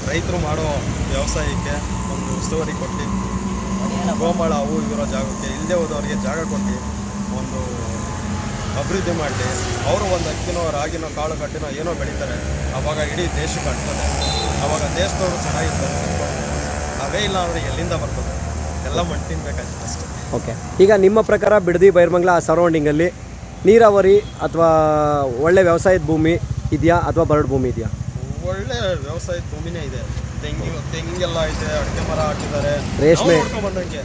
ರೈತರು ಮಾಡೋ ವ್ಯವಸಾಯಕ್ಕೆ ಒಂದು ಉಸ್ತುವಾರಿ ಕೊಟ್ಟು, ಗೋಮಾಳ ಅವು ಇರೋ ಜಾಗಕ್ಕೆ ಇಲ್ಲದೆ ಹೋದವ್ರಿಗೆ ಜಾಗ ಕೊಟ್ಟು ಒಂದು ಅಭಿವೃದ್ಧಿ ಮಾಡಲಿ. ಅವರು ಒಂದು ಅಕ್ಕಿನೋ, ರಾಗಿನೋ, ಕಾಳು ಕಟ್ಟಿನೋ ಏನೋ ಬೆಳೀತಾರೆ. ಆವಾಗ ಇಡೀ ದೇಶಕ್ಕೆ ಅಂಟ್ತದೆ. ಆವಾಗ ದೇಶದವರು ಚೆನ್ನಾಗಿರ್ತಾರೆ. ಅವೇ ಇಲ್ಲ ಅಂದರೆ ಎಲ್ಲಿಂದ ಬರ್ತದೆ? ಎಲ್ಲ ಮಣ್ಣು ತಿನ್ಬೇಕಾಯ್ತು ಅಷ್ಟೇ. ಓಕೆ, ಈಗ ನಿಮ್ಮ ಪ್ರಕಾರ ಬಿಡದಿ, ಬೈರ್ಮಂಗ್ಲ ಆ ಸರೌಂಡಿಂಗಲ್ಲಿ ನೀರಾವರಿ ಅಥವಾ ಒಳ್ಳೆ ವ್ಯವಸಾಯದ ಭೂಮಿ ಇದೆಯಾ ಅಥವಾ ಬರಡು ಭೂಮಿ ಇದೆಯಾ? ಒಳ್ಳೆ ವ್ಯವಸಾಯದ ಭೂಮಿನೇ ಇದೆ. ತೆಂಗೆಲ್ಲ ಐತೆ, ಅಡಿಕೆ ಮರ ಹಾಕಿದ್ದಾರೆ, ರೇಷ್ಮೆ ಬಂದಂಗೆ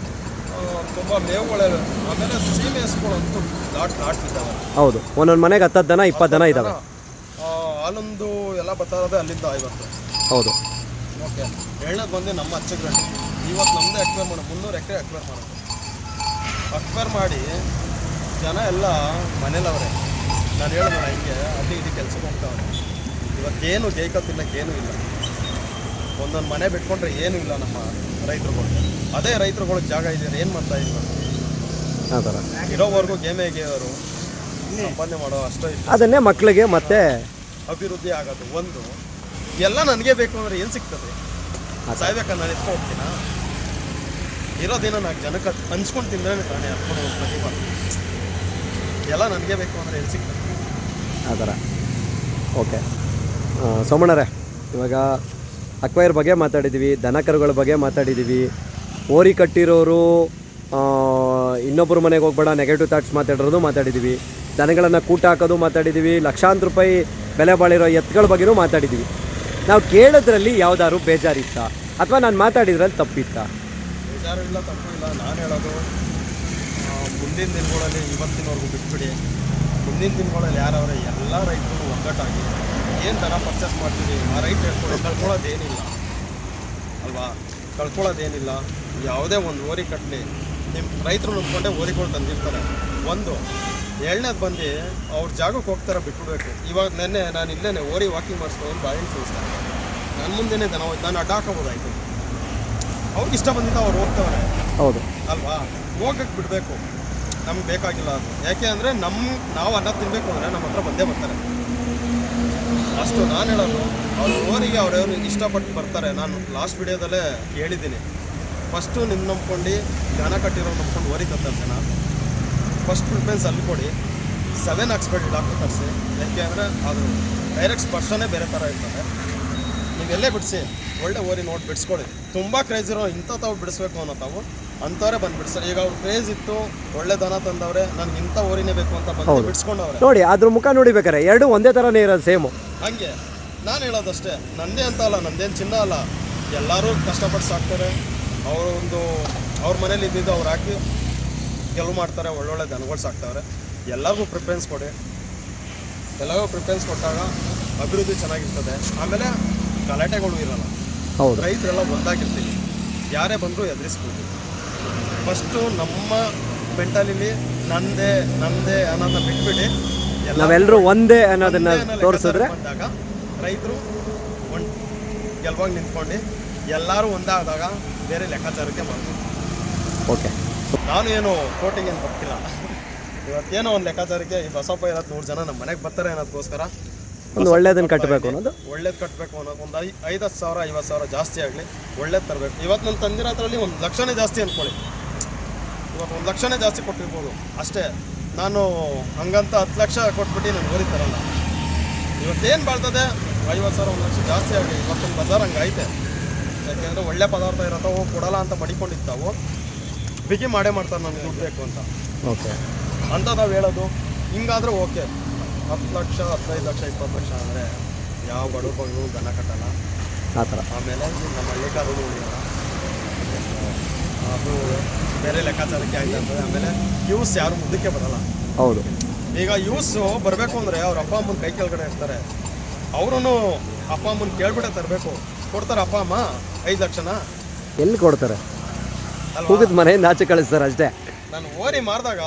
ತುಂಬ ಮೇವುಗಳೇ. ಆಮೇಲೆ ಸೀಮೆ ಹಸುಗಳಂತೂ ನಾಟ್ಬಿದ್ದಾವೆ. ಹೌದು, ಒಂದೊಂದು ಮನೆಗೆ 10 ದನ 20 ದನ ಇದ್ದಾವೆ. ಹಾಲೊಂದು ಎಲ್ಲ ಬರ್ತಾ ಇರೋದೇ ಅಲ್ಲಿಂದ ಇವತ್ತು. ಹೌದು. ಓಕೆ, ಎಳ್ಳಕ್ಕೆ ಬಂದು ನಮ್ಮ ಅಚ್ಚಗಂಡು ಇವತ್ತು ನಮ್ಮದೇ ಅಕ್ವೇರ್ ಮಾಡೋದು. 300 ಎಕರೆ ಅಕ್ವೇರ್ ಮಾಡೋದು. ಅಕ್ವೇರ್ ಮಾಡಿ ಜನ ಎಲ್ಲ ಮನೇಲವ್ರೆ. ನಾನು ಹೇಳಿದ್ರೆ ಹಿಂಗೆ ಅಲ್ಲಿ ಇಲ್ಲಿ ಕೆಲಸಕ್ಕೆ ಹೋಗ್ತಾವ್ರೆ. ಇವತ್ತೇನು ತಿನ್ನೋಕ್ಕೇನೂ ಇಲ್ಲ. ಒಂದೊಂದು ಮನೆ ಬಿಟ್ಕೊಂಡ್ರೆ ಏನೂ ಇಲ್ಲ ನಮ್ಮ ರೈತರುಗಳು. ಅದೇ ರೈತರುಗಳಿಗೆ ಜಾಗ ಇದೆ, ಏನು ಮಾಡ್ತಾ ಇಲ್ಲ. ಆ ಥರ ಇರೋವರೆಗೂ ಗೇಮೆಗೆಯವರು ಸಂಪಾದನೆ ಮಾಡೋ ಅಷ್ಟೇ ಇಷ್ಟ. ಅದನ್ನೇ ಮಕ್ಕಳಿಗೆ ಮತ್ತೆ ಅಭಿವೃದ್ಧಿ ಆಗೋದು. ಒಂದು ಎಲ್ಲ ನನಗೆ ಬೇಕು ಅಂದರೆ ಏನು ಸಿಗ್ತದೆ? ಸಾಯ್ಬೇಕಾ? ನಾನು ಎತ್ಕೊ ಹೋಗ್ತೀನ? ಇರೋದೇನೋ 4 ಜನಕ್ಕೆ ಹಂಚ್ಕೊಂಡು ತಿಂದ್ರೆ ಪ್ರಾಣಿ ಹಾಕ್ಕೊಂಡು ಪ್ರತಿಭಾ. ಎಲ್ಲ ನನಗೆ ಬೇಕು ಅಂದರೆ ಎಲ್ಲಿ ಸಿಗ್ತದೆ? ಆ ಥರ. ಓಕೆ ಸೋಮಣ್ಣರೇ, ಇವಾಗ ಅಕ್ವೈರ್ ಬಗ್ಗೆ ಮಾತಾಡಿದ್ದೀವಿ, ದನಕರುಗಳ ಬಗ್ಗೆ ಮಾತಾಡಿದ್ದೀವಿ, ಓರಿ ಕಟ್ಟಿರೋರು ಇನ್ನೊಬ್ಬರ ಮನೆಗೆ ಹೋಗ್ಬೇಡ ನೆಗೆಟಿವ್ ಥಾಟ್ಸ್ ಮಾತಾಡಿದ್ದೀವಿ, ದನಗಳನ್ನು ಕೂಟ ಹಾಕೋದು ಮಾತಾಡಿದ್ದೀವಿ, ಲಕ್ಷಾಂತರ ರೂಪಾಯಿ ಬೆಲೆ ಬಾಳಿರೋ ಎತ್ತುಗಳ ಬಗ್ಗೆನೂ ಮಾತಾಡಿದ್ದೀವಿ. ನಾವು ಕೇಳೋದ್ರಲ್ಲಿ ಯಾವುದಾದ್ರು ಬೇಜಾರಿತ್ತಾ ಅಥವಾ ನಾನು ಮಾತಾಡಿದ್ರಲ್ಲಿ ತಪ್ಪಿತ್ತಾ? ಯಾರು ಇಲ್ಲ, ತಪ್ಪು ಇಲ್ಲ. ನಾನು ಹೇಳೋದು ಮುಂದಿನ ದಿನಗಳಲ್ಲಿ ಇವತ್ತಿನವರೆಗೂ ಬಿಟ್ಬಿಡಿ. ಮುಂದಿನ ದಿನಗಳಲ್ಲಿ ಯಾರವ್ರೆ ಎಲ್ಲ ರೈತರು ಒಗ್ಗಟ್ಟಾಗಿ ಏನು ದನ ಪರ್ಚೇಸ್ ಮಾಡ್ತೀವಿ ಆ ರೈಟ್ ಹೇಳ್ಕೊಂಡು ಕಳ್ಕೊಳ್ಳೋದೇನಿಲ್ಲ ಅಲ್ವಾ, ಕಳ್ಕೊಳ್ಳೋದೇನಿಲ್ಲ. ಯಾವುದೇ ಒಂದು ಓರಿ ಕಟ್ಟಲಿ, ನಿಮ್ಮ ರೈತರು ನಂಬ್ಕೊಂಡೆ ಓರಿಗಳು ತಂದಿರ್ತಾರೆ. ಒಂದು ಎರಡನೇದು ಬಂದು ಅವ್ರ ಜಾಗಕ್ಕೆ ಹೋಗ್ತಾರೆ, ಬಿಟ್ಬಿಡ್ಬೇಕು. ಇವಾಗ ನೆನ್ನೆ ನಾನು ಇಲ್ಲೇ ಓರಿ ವಾಕಿಂಗ್ ಮಾಡಿಸ್ಕೊಂಡು ಬಾಳೆಹಣ್ಣು ತಿನ್ನಿಸ್ತಾರೆ. ನನ್ನ ಮುಂದೆನೇ ದನ ಹೋಯ್ತು, ನಾನು ಅಡ್ಡ ಹಾಕೋಬೋದಾಯ್ತು. ಅವ್ರಿಗೆ ಇಷ್ಟ ಬಂದಿದ್ದು ಅವ್ರು ಹೋಗ್ತವ್ರೆ ಹೌದು ಅಲ್ವಾ, ಹೋಗಕ್ಕೆ ಬಿಡಬೇಕು. ನಮ್ಗೆ ಬೇಕಾಗಿಲ್ಲ ಅದು. ಯಾಕೆ ಅಂದರೆ ನಾವು ಅನ್ನ ತಿನ್ನಬೇಕು ಅಂದರೆ ನಮ್ಮ ಹತ್ರ ಬಂದೇ ಬರ್ತಾರೆ. ಅಷ್ಟು ನಾನು ಹೇಳೋದು, ಅವ್ರ ಓರಿಗೆ ಅವ್ರವ್ರು ಇಷ್ಟಪಟ್ಟು ಬರ್ತಾರೆ. ನಾನು ಲಾಸ್ಟ್ ವಿಡಿಯೋದಲ್ಲೇ ಹೇಳಿದ್ದೀನಿ, ಫಸ್ಟು ನಿಮ್ಮ ನಂಬ್ಕೊಂಡು ದನ ಕಟ್ಟಿರೋ ನಂಬ್ಕೊಂಡು ಓರಿ ತಂತಾರೆ ಜನ. ಫಸ್ಟ್ ಪ್ರಿಫರೆನ್ಸ್ ಅಲ್ಲಿ ಕೊಡಿ. 7 ಹಾಕ್ಸ್ಬೇಡಿ ಡಾಕ್ಟರ್ ತರಿಸಿ. ಯಾಕೆ ಅಂದರೆ ಅದು ಡೈರೆಕ್ಟ್ ಸ್ಪರ್ಶನೇ ಬೇರೆ ಥರ ಇರ್ತದೆ. ನೀವೆಲ್ಲೇ ಬಿಡಿಸಿ ಒಳ್ಳೆ ಓರಿ ನೋಡಿ ಬಿಡಿಸ್ಕೊಳ್ಳಿ. ತುಂಬ ಕ್ರೇಜ್ ಇರೋ ಇಂಥ ತಾವು ಬಿಡಿಸ್ಬೇಕು ಅನ್ನೋ ತಾವು ಅಂಥವ್ರೆ ಬಂದು ಬಿಡಿಸ್ತಾರೆ. ಈಗ ಅವ್ರು ಕ್ರೇಜ್ ಇತ್ತು, ಒಳ್ಳೆ ದನ ತಂದವ್ರೆ, ನನಗೆ ಇಂಥ ಓರಿನೇ ಬೇಕು ಅಂತ ಬಂದು ಬಿಡಿಸ್ಕೊಂಡವ್ರೆ. ನೋಡಿ ಅದ್ರ ಮುಖ ನೋಡಿಬೇಕಾರೆ ಎರಡು ಒಂದೇ ಥರನೇ ಇರೋದು, ಸೇಮು. ಹಂಗೆ ನಾನು ಹೇಳೋದಷ್ಟೇ, ನಂದೇ ಅಂತ ಅಲ್ಲ, ನಂದೇನು ಚಿನ್ನ ಅಲ್ಲ. ಎಲ್ಲರೂ ಕಷ್ಟಪಟ್ಟು ಸಾಕ್ತಾರೆ. ಅವ್ರ ಮನೇಲಿ ಇದ್ದಿದ್ದು ಅವ್ರು ಹಾಕಿ ಗೆಲುವು ಮಾಡ್ತಾರೆ, ಒಳ್ಳೊಳ್ಳೆ ದನಗಳು ಸಾಕ್ತವ್ರೆ. ಎಲ್ಲರಿಗೂ ಪ್ರಿಫರೆನ್ಸ್ ಕೊಡಿ. ಎಲ್ಲರಿಗೂ ಪ್ರಿಫರೆನ್ಸ್ ಕೊಟ್ಟಾಗ ಅಭಿವೃದ್ಧಿ ಚೆನ್ನಾಗಿರ್ತದೆ. ಆಮೇಲೆ ಗಲಾಟೆಗಳು ಇರಲ್ಲ. ಹೌದು, ರೈತರೆಲ್ಲ ಒಂದಾಗಿರ್ತೀವಿ, ಯಾರೇ ಬಂದರೂ ಎದುರಿಸ್ಬೋದು. ಫಸ್ಟು ನಮ್ಮ ಮೆಂಟಾಲಿಟಿ ನಂದೇ ಅನ್ನೋದನ್ನ ಬಿಟ್ಬಿಡಿ. ನಾವೆಲ್ಲರೂ ಒಂದೇ ಅನ್ನೋದನ್ನ ತೋರಿಸಿದ್ರೆ ಬಂದಾಗ ರೈತರು ಗೆಲ್ವಾಗಿ ನಿಂತ್ಕೊಂಡು ಎಲ್ಲರೂ ಒಂದಾದಾಗ ಬೇರೆ ಲೆಕ್ಕಾಚಾರಕ್ಕೆ ಮಾಡ್ಬೋದು. ಓಕೆ, ನಾನು ಏನು ಕೋಟಿಂಗ್ ಏನು ಬರ್ತಿಲ್ಲ. ಇವತ್ತೇನೋ ಒಂದು ಲೆಕ್ಕಾಚಾರಕ್ಕೆ ಈ ಬಸಪ್ಪ 100 ಜನ ನಮ್ಮ ಮನೆಗೆ ಬರ್ತಾರೆ ಅನ್ನೋದಕ್ಕೋಸ್ಕರ ಒಂದು ಒಳ್ಳೇದನ್ನು ಕಟ್ಟಬೇಕು ಅನ್ನೋದು. ಒಳ್ಳೇದು ಕಟ್ಟಬೇಕು ಅನ್ನೋದು. ಒಂದು 5,000 50,000 ಜಾಸ್ತಿ ಆಗಲಿ, ಒಳ್ಳೇದು ತರಬೇಕು. ಇವತ್ತು ನಾನು ತಂದಿರೋದ್ರಲ್ಲಿ 1 ಲಕ್ಷನೇ ಜಾಸ್ತಿ ಅಂದ್ಕೊಳ್ಳಿ. ಇವತ್ತು 1 ಲಕ್ಷನೇ ಜಾಸ್ತಿ ಕೊಟ್ಟಿರ್ಬೋದು ಅಷ್ಟೇ. ನಾನು ಹಂಗಂತ 10 ಲಕ್ಷ ಕೊಟ್ಬಿಟ್ಟು ನಾನು ಓರಿ ತರಲ್ಲ. ಇವತ್ತೇನು ಬಾಳ್ತದೆ 50,000 1 ಲಕ್ಷ ಜಾಸ್ತಿ ಆಗಲಿ. ಇವತ್ತೊಂದು ಬಜಾರ್ ಹಂಗೆ ಐತೆ. ಯಾಕೆಂದರೆ ಒಳ್ಳೆ ಪದಾರ್ಥ ಇರತ್ತವು, ಕೊಡಲ್ಲ ಅಂತ ಮಡಿಕೊಂಡಿರ್ತಾವೆ, ಬಿಗಿ ಮಾಡೇ ಮಾಡ್ತಾರೆ ನಮ್ಗೆ ದುಡ್ಡು ಬೇಕು ಅಂತ. ಓಕೆ ಅಂತ ನಾವು ಹೇಳೋದು. ಹಿಂಗಾದ್ರೆ ಓಕೆ. 10 ಲಕ್ಷ 15 ಲಕ್ಷ 20 ಲಕ್ಷ ಅಂದರೆ ಯಾವ ಬಡವ ಬಂದು ದನ ಕಟ್ಟಲ್ಲ. ಆ ಥರ ಆಮೇಲೆ ನಮ್ಮ ಹಳ್ಳಿಕಾರರು ಉಳಿಯೋಲ್ಲ, ಅದು ಬೇರೆ ಲೆಕ್ಕಾಚಾರಕ್ಕೆ ಆಗ್ತದೆ. ಆಮೇಲೆ ಯೂಸ್ ಯಾರು ಮುಂದಕ್ಕೆ ಬರಲ್ಲ. ಹೌದು, ಈಗ ಯೂಸು ಬರಬೇಕು ಅಂದರೆ ಅವ್ರ ಅಪ್ಪ ಅಮ್ಮನ ಕೈ ಕೆಳಗಡೆ ಇರ್ತಾರೆ. ಅವರೂ ಅಪ್ಪ ಅಮ್ಮನ ಕೇಳ್ಬಿಟ್ಟೆ ತರಬೇಕು. ಕೊಡ್ತಾರೆ ಅಪ್ಪ ಅಮ್ಮ 5 ಲಕ್ಷನ? ಎಲ್ಲಿ ಕೊಡ್ತಾರೆ? ಅಲ್ವಾ? ಹೋಗಿದ್ ಮನೆಯಿಂದ ಆಚೆ ಕಳಿಸ್ತಾರೆ ಅಷ್ಟೇ. ನಾನು ಓರಿ ಮಾರಿದಾಗ